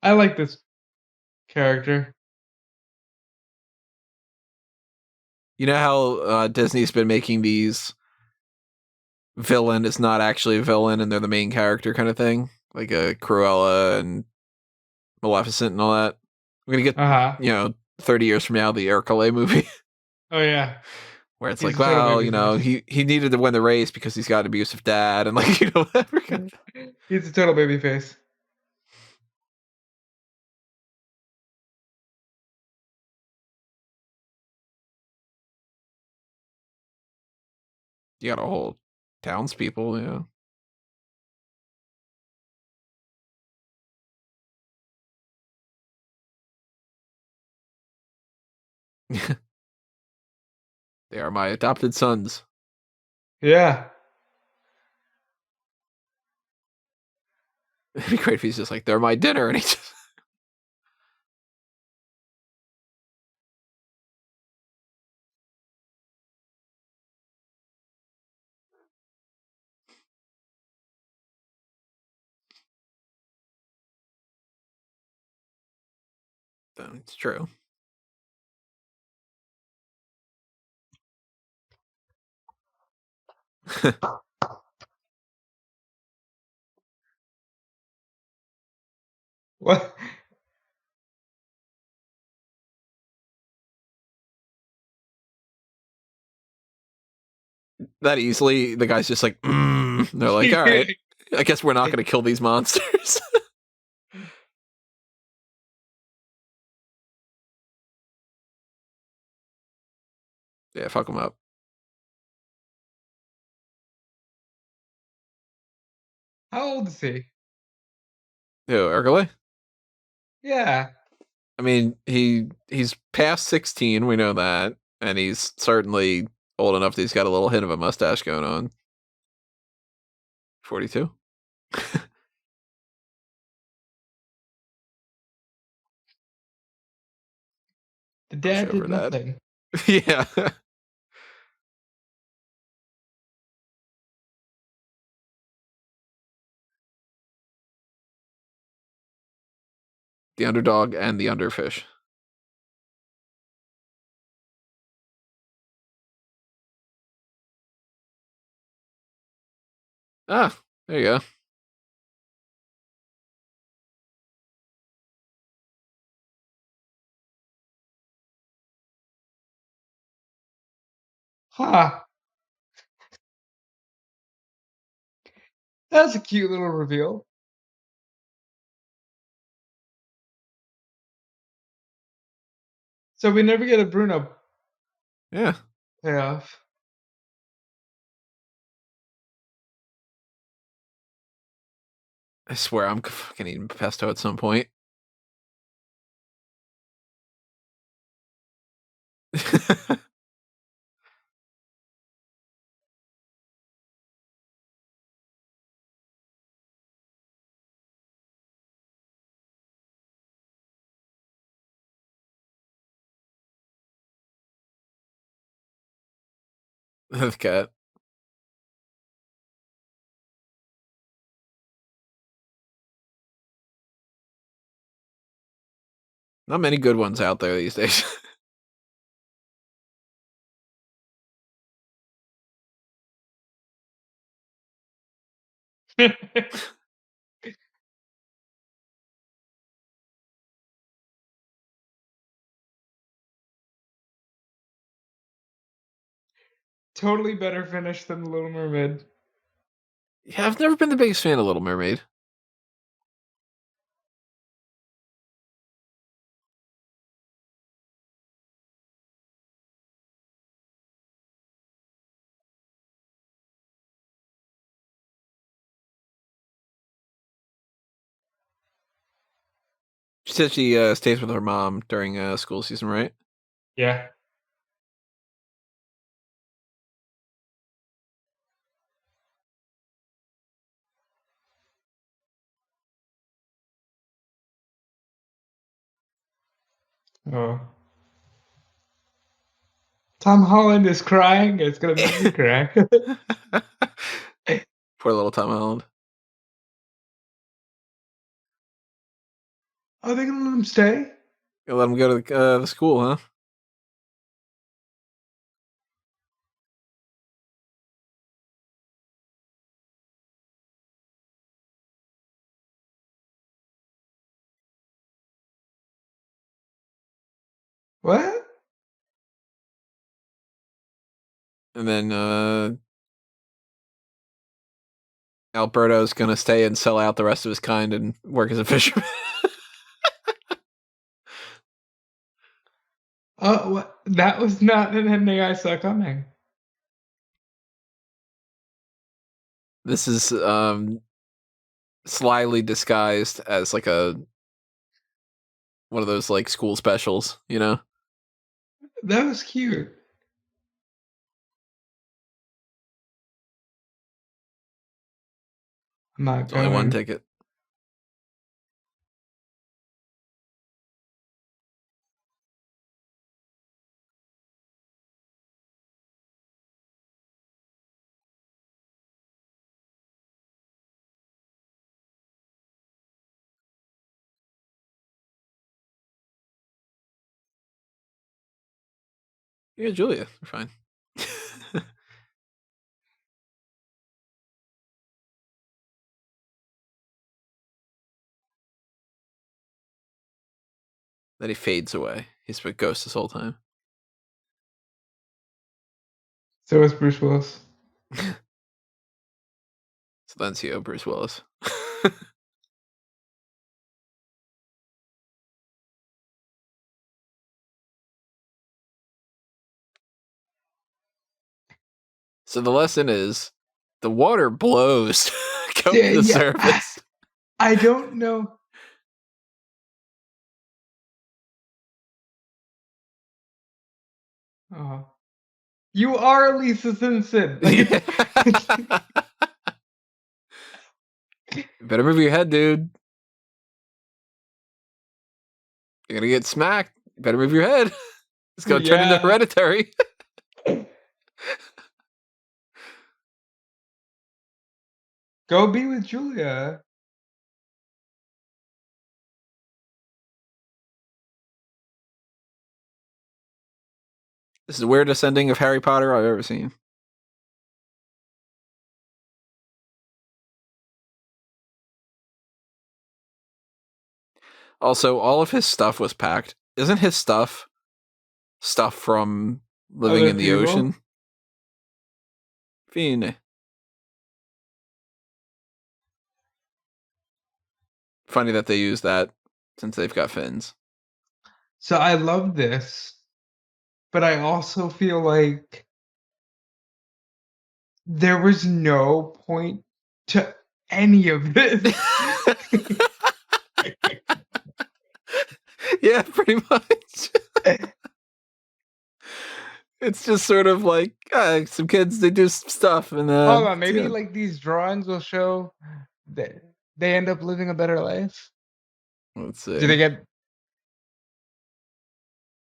I like this character. You know how Disney's been making these villain is not actually a villain and they're the main character kind of thing? Like a Cruella and Maleficent and all that. We're going to get, 30 years from now, the Ercole movie. Oh, yeah. Where it's like, well, he needed to win the race because he's got an abusive dad and like, whatever. He's a total baby face. You got a whole townspeople, They are my adopted sons. Yeah. It'd be great if he's just like, they're my dinner, and he just... It's true. What? That easily, the guy's just like, They're like, all right, I guess we're not going to kill these monsters. Yeah, fuck him up. How old is he? Who, Ercole? Yeah. I mean, he's past 16, we know that, and he's certainly old enough that he's got a little hint of a mustache going on. 42? The dad did Pushover dad. nothing. Yeah. The underdog and the underfish. Ah, there you go. Ha! That's a cute little reveal. So we never get a Bruno Yeah. payoff. I swear I'm fucking eating pesto at some point. The cat. Not many good ones out there these days. Totally better finish than The Little Mermaid. Yeah, I've never been the biggest fan of Little Mermaid. She said she stays with her mom during school season, right? Yeah. Oh. Tom Holland is crying. It's gonna make me cry. Poor little Tom Holland. Are they gonna let him stay? You let him go to the school, huh? What? And then Alberto's gonna stay and sell out the rest of his kind and work as a fisherman. Oh, what? That was not an ending I saw coming. This is slyly disguised as like one of those like school specials, you know? That was cute. I'm not It's only one going. ticket. Yeah, Giulia, you're fine. Then he fades away. He's been a ghost this whole time. So is Bruce Willis. Silencio, Bruce Willis. So the lesson is the water blows come to the surface. I don't know. Oh. You are Lisa Simpson. You better move your head, dude. You're gonna get smacked. You better move your head. It's gonna turn into Hereditary. Go be with Giulia. This is the weirdest ending of Harry Potter I've ever seen. Also, all of his stuff was packed. Isn't his stuff from living Other in the people? ocean? Fine. Funny that they use that since they've got fins. So I love this, but I also feel like there was no point to any of this. Yeah, pretty much. It's just sort of like some kids, they do some stuff, and Hold on, maybe like these drawings will show that they end up living a better life. Let's see. Do they get?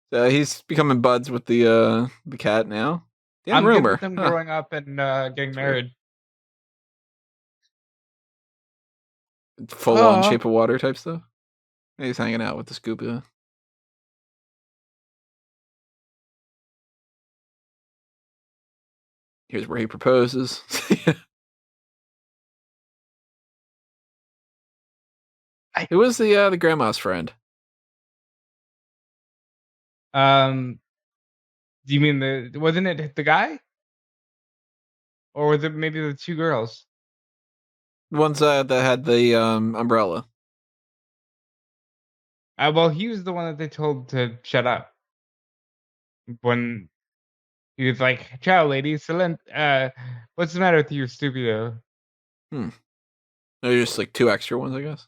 He's becoming buds with the cat now. Yeah, I'm rumor. good with them growing up and getting married. Full on Shape of Water type stuff. He's hanging out with the scuba. Here's where he proposes. Who was the grandma's friend? Do you mean wasn't it the guy? Or was it maybe the two girls? The ones that had the umbrella. Well, he was the one that they told to shut up. When he was like, "Ciao, ladies. What's the matter with you, stupido?" There's just like two extra ones, I guess,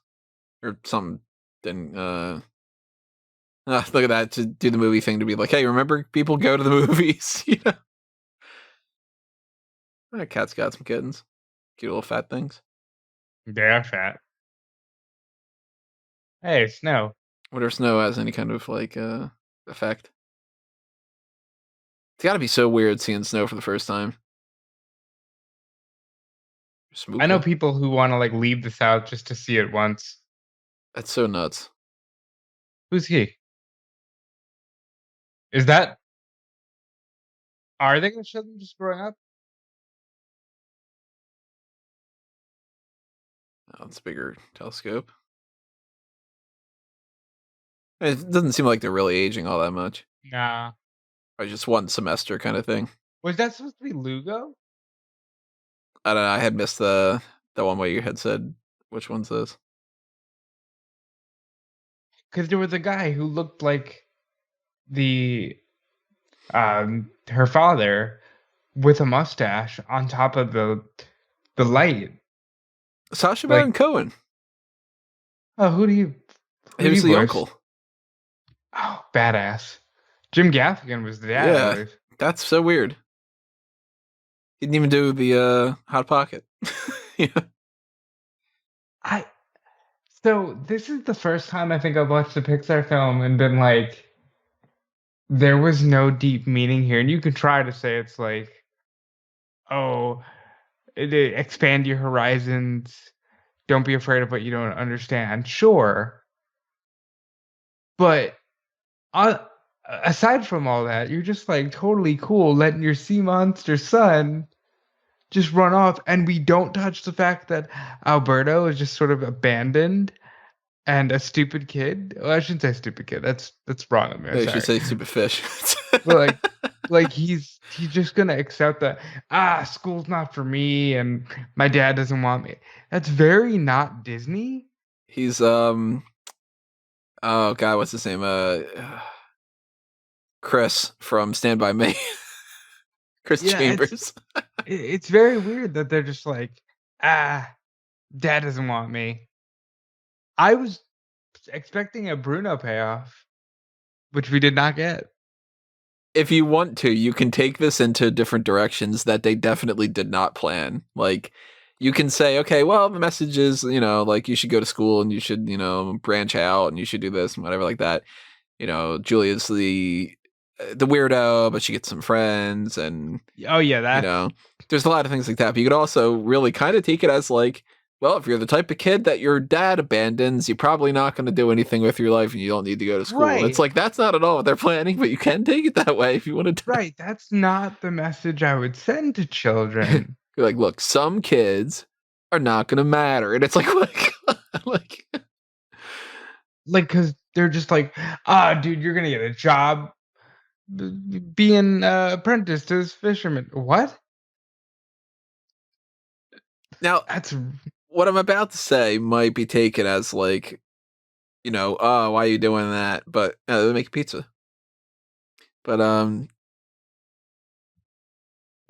or something. Then look at that, to do the movie thing, to be like, hey, remember, people go to the movies. You know, that cat's got some kittens, cute little fat things. They are fat. Hey, Snow. I wonder if snow has any kind of like effect. It's got to be so weird seeing snow for the first time. I know people who want to like leave the South just to see it once. That's so nuts. Who's he? Is that? Are they going to show them just growing up? Oh, it's a bigger telescope. It doesn't seem like they're really aging all that much. Nah. Or just one semester kind of thing. Was that supposed to be Lugo? I don't know. I had missed the one where you had said which one's this. Because there was a guy who looked like the her father with a mustache on top of the light. Sacha Baron Cohen. Oh, who do you? He was the uncle. Oh, badass. Jim Gaffigan was the dad. Yeah, I believe. That's so weird. He didn't even do the Hot Pocket. Yeah. So this is the first time I think I've watched a Pixar film and been like, there was no deep meaning here. And you can try to say it's like, oh, expand your horizons. Don't be afraid of what you don't understand. Sure. But aside from all that, you're just like totally cool letting your sea monster son just run off. And we don't touch the fact that Alberto is just sort of abandoned and a stupid kid. Well, I shouldn't say stupid kid. That's wrong of me. You should say stupid fish. But like he's just gonna accept that school's not for me and my dad doesn't want me. That's very not Disney. He's oh god, what's his name? Chris from Stand By Me. Chris Yeah, Chambers. it's very weird that they're just like, ah, Dad doesn't want me. I was expecting a Bruno payoff, which we did not get. If you want to, you can take this into different directions that they definitely did not plan. Like, you can say, okay, well, the message is, like you should go to school and you should, branch out and you should do this and whatever like that. Giulia's the weirdo, but she gets some friends and, Oh yeah, that's there's a lot of things like that. But you could also really kind of take it as like, well, if you're the type of kid that your dad abandons, you're probably not going to do anything with your life and you don't need to go to school. And it's right. like, that's not at all what they're planning, but you can take it that way if you want to. Right, that's not the message I would send to children. You're like, look, some kids are not going to matter. And it's like, like, because they're just like, dude, you're gonna get a job being apprenticed as fisherman. What? now, That's what I'm about to say might be taken as like, oh, why are you doing that? But they make pizza. But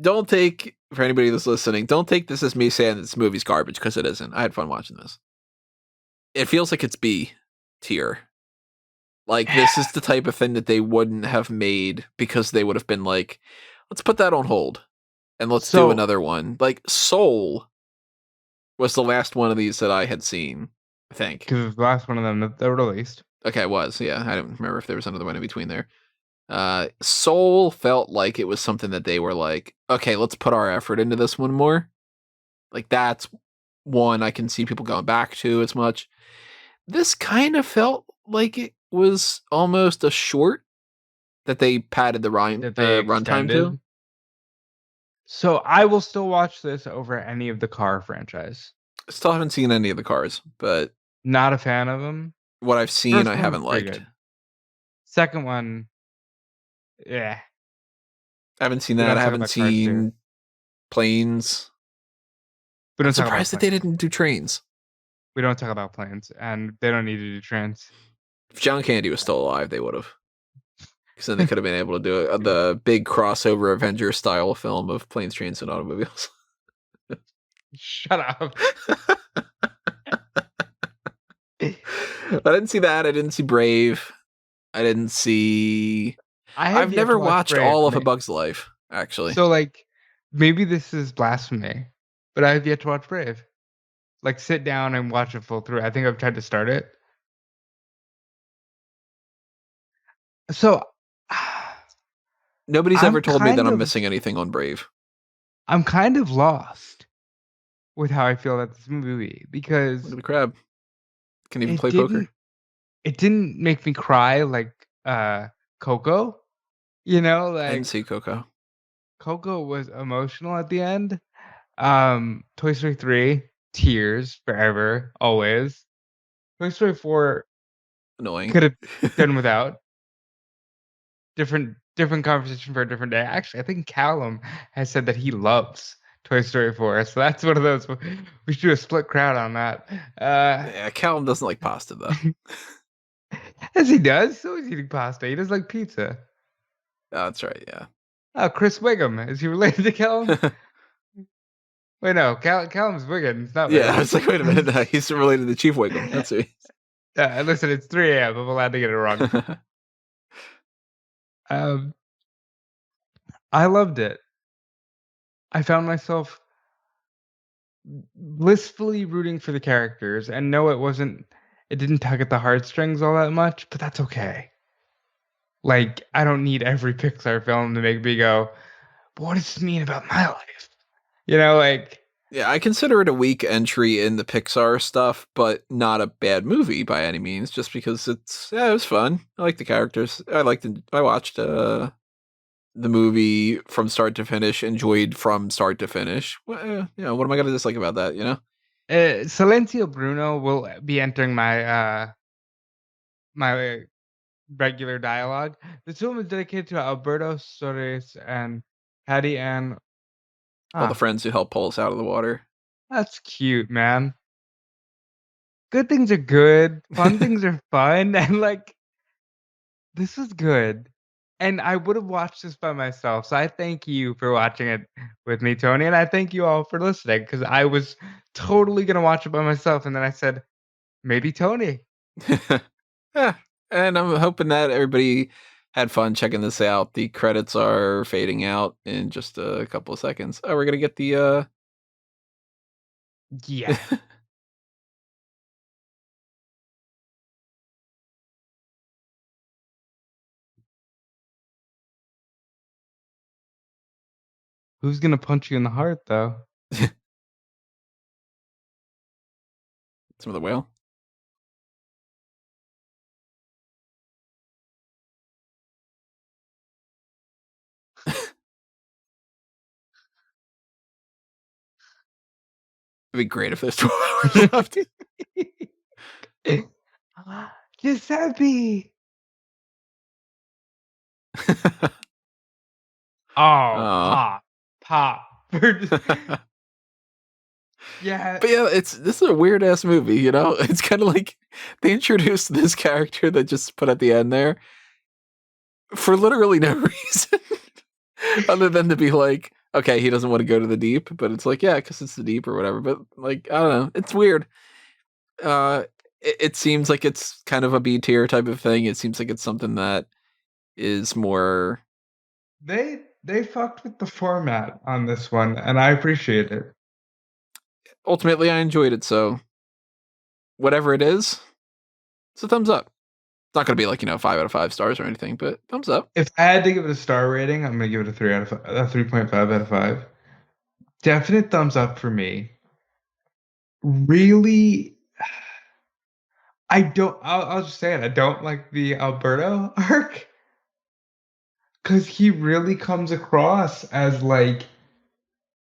don't take, for anybody that's listening, don't take this as me saying this movie's garbage, because it isn't. I had fun watching this. It feels like it's B tier. Like, this is the type of thing that they wouldn't have made because they would have been like, let's put that on hold and let's do another one. Like, Soul was the last one of these that I had seen, I think. Because it was the last one of them that were released. Okay, it was. Yeah, I don't remember if there was another one in between there. Soul felt like it was something that they were like, okay, let's put our effort into this one more. Like, that's one I can see people going back to as much. This kind of felt like it was almost a short that they padded the runtime to. So I will still watch this over any of the Car franchise. Still haven't seen any of the Cars, but not a fan of them. What I've seen, I haven't liked. Good. Second one, yeah. I haven't seen that. I haven't seen Planes. I'm surprised that they didn't do Trains. We don't talk about Planes, and they don't need to do Trains. If John Candy was still alive, they would have. Because then they could have been able to do the big crossover Avengers style film of Planes, Trains, and Automobiles. Shut up. I didn't see that. I didn't see Brave. I didn't see... I've never watched all of A Bug's Life, actually. So, like, maybe this is blasphemy, but I have yet to watch Brave. Like, sit down and watch it full through. I think I've tried to start it. So... Nobody's ever told me that I'm missing anything on Brave. I'm kind of lost with how I feel about this movie, because... Look at the crab. Can even play poker. It didn't make me cry like Coco. Like... I didn't see Coco. Coco was emotional at the end. Toy Story 3, tears forever, always. Toy Story 4... annoying. Could have done without. Different conversation for a different day. Actually, I think Callum has said that he loves Toy Story 4, so that's one of those. We should do a split crowd on that. Yeah, Callum doesn't like pasta though. Yes, he does. So he's eating pasta. He does like pizza. Oh, that's right. Yeah. Oh, Chris Wiggum. Is he related to Callum? Wait, no. Callum's Wiggum. It's not. Yeah, I was like, wait a minute. No, he's related to Chief Wiggum. That's it. Listen, it's 3 a.m. I'm allowed to get it wrong. I loved it. I found myself blissfully rooting for the characters, and no, it didn't tug at the heartstrings all that much, but that's okay. Like, I don't need every Pixar film to make me go, but what does this mean about my life? Yeah, I consider it a weak entry in the Pixar stuff, but not a bad movie by any means, just because it was fun. I like the characters. I watched the movie from start to finish, enjoyed from start to finish. What am I going to dislike about that, Silencio Bruno will be entering my my regular dialogue. This film is dedicated to Alberto, Soares, and Patty Ann. All the friends who help pull us out of the water. That's cute, man. Good things are good. Fun things are fun. And, this was good. And I would have watched this by myself. So I thank you for watching it with me, Tony, and I thank you all for listening because I was totally gonna watch it by myself, and then I said, maybe Tony. Yeah, and I'm hoping that everybody had fun checking this out. The credits are fading out in just a couple of seconds. Oh, we're gonna get the Yeah. Who's gonna punch you in the heart though? some of the whale. It'd be great if there's 12 hours left. Giuseppe. Oh, Aw. pop. Yeah. But yeah, this is a weird ass movie, you know? It's kind of like they introduced this character that just put at the end there for literally no reason other than to be like, okay, he doesn't want to go to the deep, but it's like, yeah, because it's the deep or whatever. But like, I don't know, it's weird. It seems like it's kind of a B tier type of thing. It seems like it's something that is more. They fucked with the format on this one, and I appreciate it. Ultimately, I enjoyed it, so whatever it is, it's a thumbs up. It's not going to be like 5 out of 5 stars or anything, but thumbs up. If I had to give it a star rating, I'm gonna give it a 3.5 out of 5. Definite thumbs up for me. Really, I'll just say it. I don't like the Alberto arc because he really comes across as like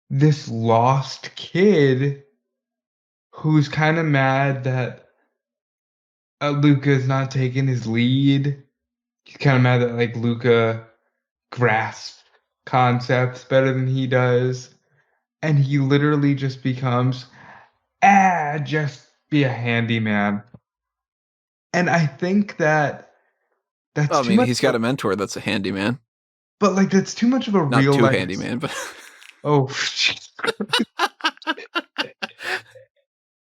this lost kid who's kind of mad that Luca is not taking his lead. He's kind of mad that like Luca grasps concepts better than he does, and he literally just becomes just be a handyman. And I think that's Well, I too mean, much. he's got a mentor that's a handyman. But like that's too much of a Not real too life. handyman, but Oh, Jesus Christ.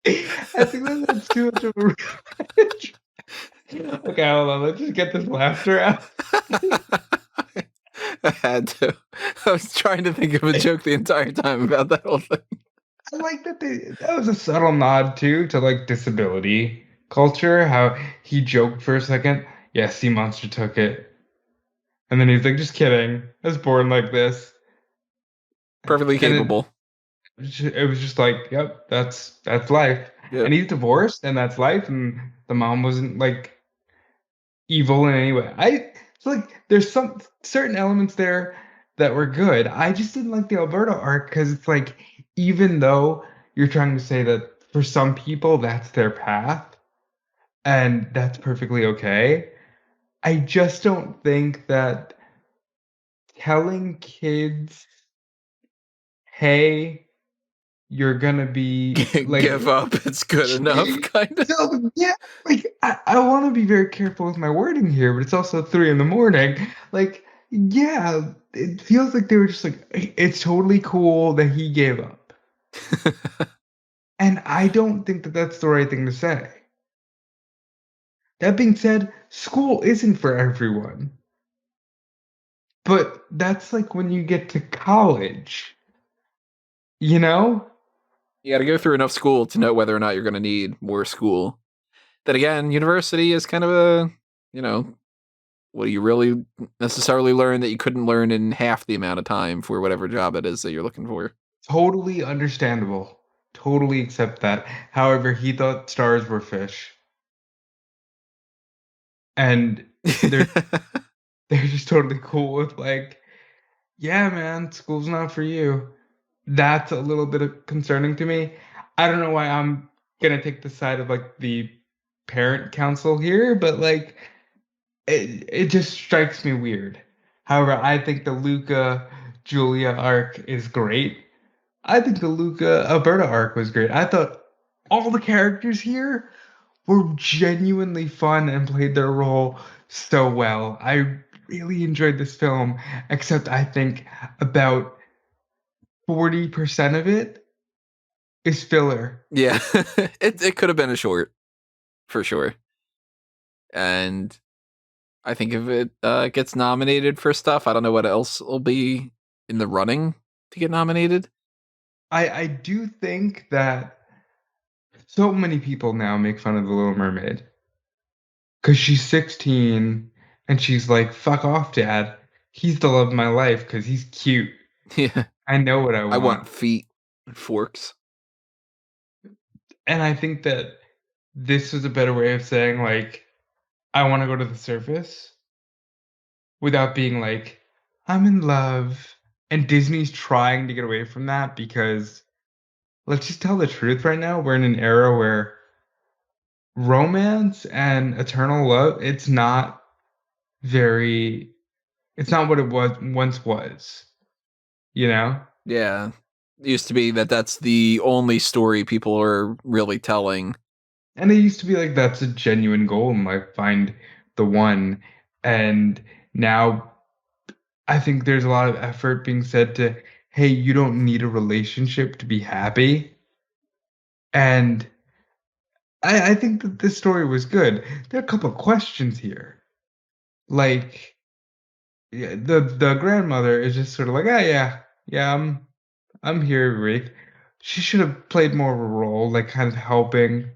I think that's too much of a real life. Okay, hold on. Let's just get this laughter out. I had to. I was trying to think of a joke the entire time about that whole thing. I like that that was a subtle nod too to like disability culture. How he joked for a second. Yeah, Sea Monster took it. And then he's like, just kidding. I was born like this. Perfectly And capable. it was just like, yep, that's life. Yep. And he's divorced, and that's life. And the mom wasn't like evil in any way. It's like there's some certain elements there that were good. I just didn't like the Alberto arc because it's like even though you're trying to say that for some people that's their path and that's perfectly okay, I just don't think that telling kids, hey, you're gonna be like Give up. It's good enough, kind of. so, yeah, like I want to be very careful with my wording here, but it's also 3 a.m. Like, yeah, it feels like they were just like, it's totally cool that he gave up. And I don't think that that's the right thing to say. That being said, school isn't for everyone. But that's like when you get to college, you know? You got to go through enough school to know whether or not you're going to need more school. Then again, university is kind of a, what do you really necessarily learn that you couldn't learn in half the amount of time for whatever job it is that you're looking for? Totally understandable. Totally accept that. However, he thought stars were fish. And they're just totally cool with like, yeah, man, school's not for you. That's a little bit concerning to me. I don't know why I'm gonna take the side of like the parent council here, but like it just strikes me weird. However, I think the Luca Giulia arc is great. I think the Luca Alberta arc was great. I thought all the characters here were genuinely fun and played their role so well. I really enjoyed this film, except I think about 40% of it is filler. Yeah, it could have been a short for sure. And I think if it gets nominated for stuff, I don't know what else will be in the running to get nominated. I do think that so many people now make fun of The Little Mermaid because she's 16 and she's like, fuck off, dad. He's the love of my life because he's cute. Yeah, I know what I I want want. feet and forks. And I think that this was a better way of saying, like, I want to go to the surface without being like, I'm in love. And Disney's trying to get away from that because let's just tell the truth right now. We're in an era where romance and eternal love, very, it's not what it once was, you know? Yeah, it used to be that's the only story people are really telling. And it used to be like that's a genuine goal and like find the one. And now I think there's a lot of effort being said to, hey, you don't need a relationship to be happy. And I think that this story was good. There are a couple of questions here. Like, yeah, the grandmother is just sort of like, yeah, I'm here, Rick. She should have played more of a role, like kind of helping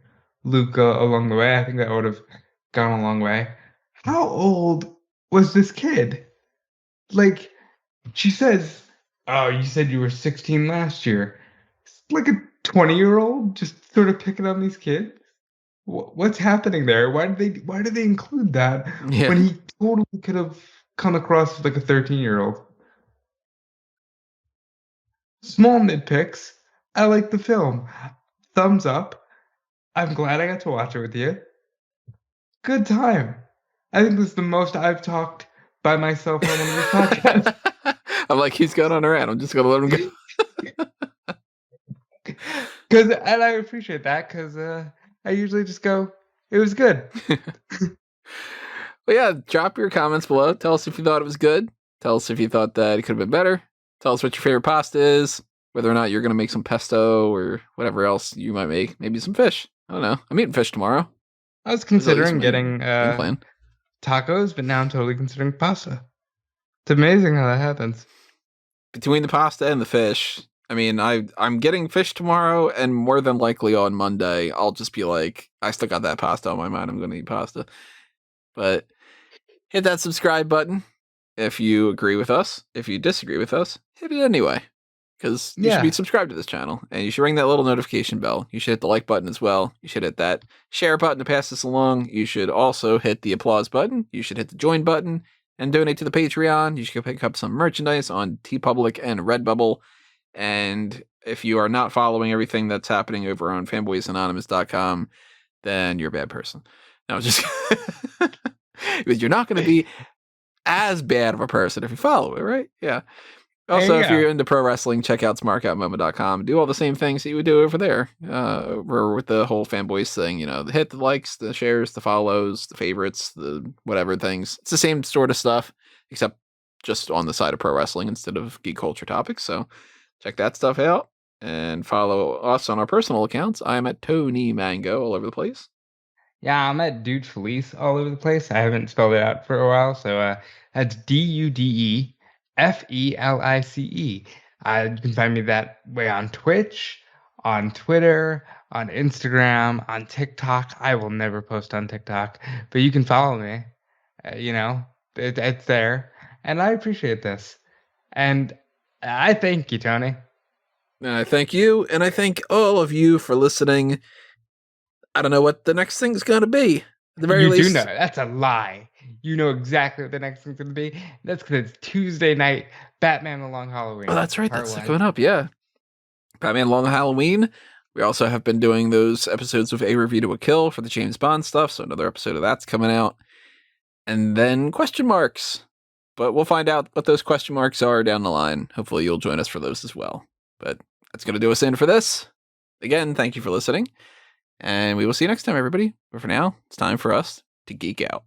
Luca along the way. I think that would have gone a long way. How old was this kid? Like, she says, "Oh, you said you were 16 last year." It's like a 20-year-old just sort of picking on these kids. What's happening there? Why did they include that Yeah, when he totally could have come across as like a 13-year-old? Small nitpicks. I like the film. Thumbs up. I'm glad I got to watch it with you. Good time. I think this is the most I've talked by myself on one of these podcasts. I'm like, he's going on a rant. I'm just gonna let him go. And I appreciate that because I usually just go, it was good. But yeah, drop your comments below. Tell us if you thought it was good. Tell us if you thought that it could have been better. Tell us what your favorite pasta is. Whether or not you're gonna make some pesto or whatever else you might make. Maybe some fish. I don't know. I'm eating fish tomorrow. I was That's at least considering my getting game plan. tacos, but now I'm totally considering pasta. It's amazing how that happens. Between the pasta and the fish, I mean, I'm getting fish tomorrow, and more than likely on Monday, I'll just be like, I still got that pasta on my mind. I'm gonna eat pasta. But hit that subscribe button if you agree with us. If you disagree with us, hit it anyway. Because you should be Yeah. subscribed to this channel, and you should ring that little notification bell. You should hit the like button as well. You should hit that share button to pass this along. You should also hit the applause button. You should hit the join button and donate to the Patreon. You should go pick up some merchandise on TeePublic and Redbubble. And if you are not following everything that's happening over on fanboysanonymous.com, then you're a bad person. No, just because you're not going to be as bad of a person if you follow it, right? Yeah. Also, if Yeah. you're into pro wrestling, check out smarkoutmomo.com. Do all the same things that you would do over there. Over with the whole fanboys thing, hit the likes, the shares, the follows, the favorites, the whatever things. It's the same sort of stuff, except just on the side of pro wrestling instead of geek culture topics. So check that stuff out and follow us on our personal accounts. I am at Tony Mango all over the place. Yeah, I'm at Dude Felice all over the place. I haven't spelled it out for a while, so that's DUDEFELICE. You can find me that way on Twitch, on Twitter, on Instagram, on TikTok. I will never post on TikTok, but you can follow me. It's there, and I appreciate this. And I thank you, Tony. And I thank you, and I thank all of you for listening. I don't know what the next thing's going to be. At the very You do least, know. That's a lie. You know exactly what the next thing's going to be. That's because it's Tuesday night, Batman The Long Halloween. oh, that's right. Part That's one. coming up. Yeah. Batman Long Halloween. We also have been doing those episodes of A Review to a Kill for the James Bond stuff. So another episode of that's coming out. And then question marks. But we'll find out what those question marks are down the line. Hopefully you'll join us for those as well. But that's going to do us in for this. Again, thank you for listening. And we will see you next time, everybody. But for now, it's time for us to geek out.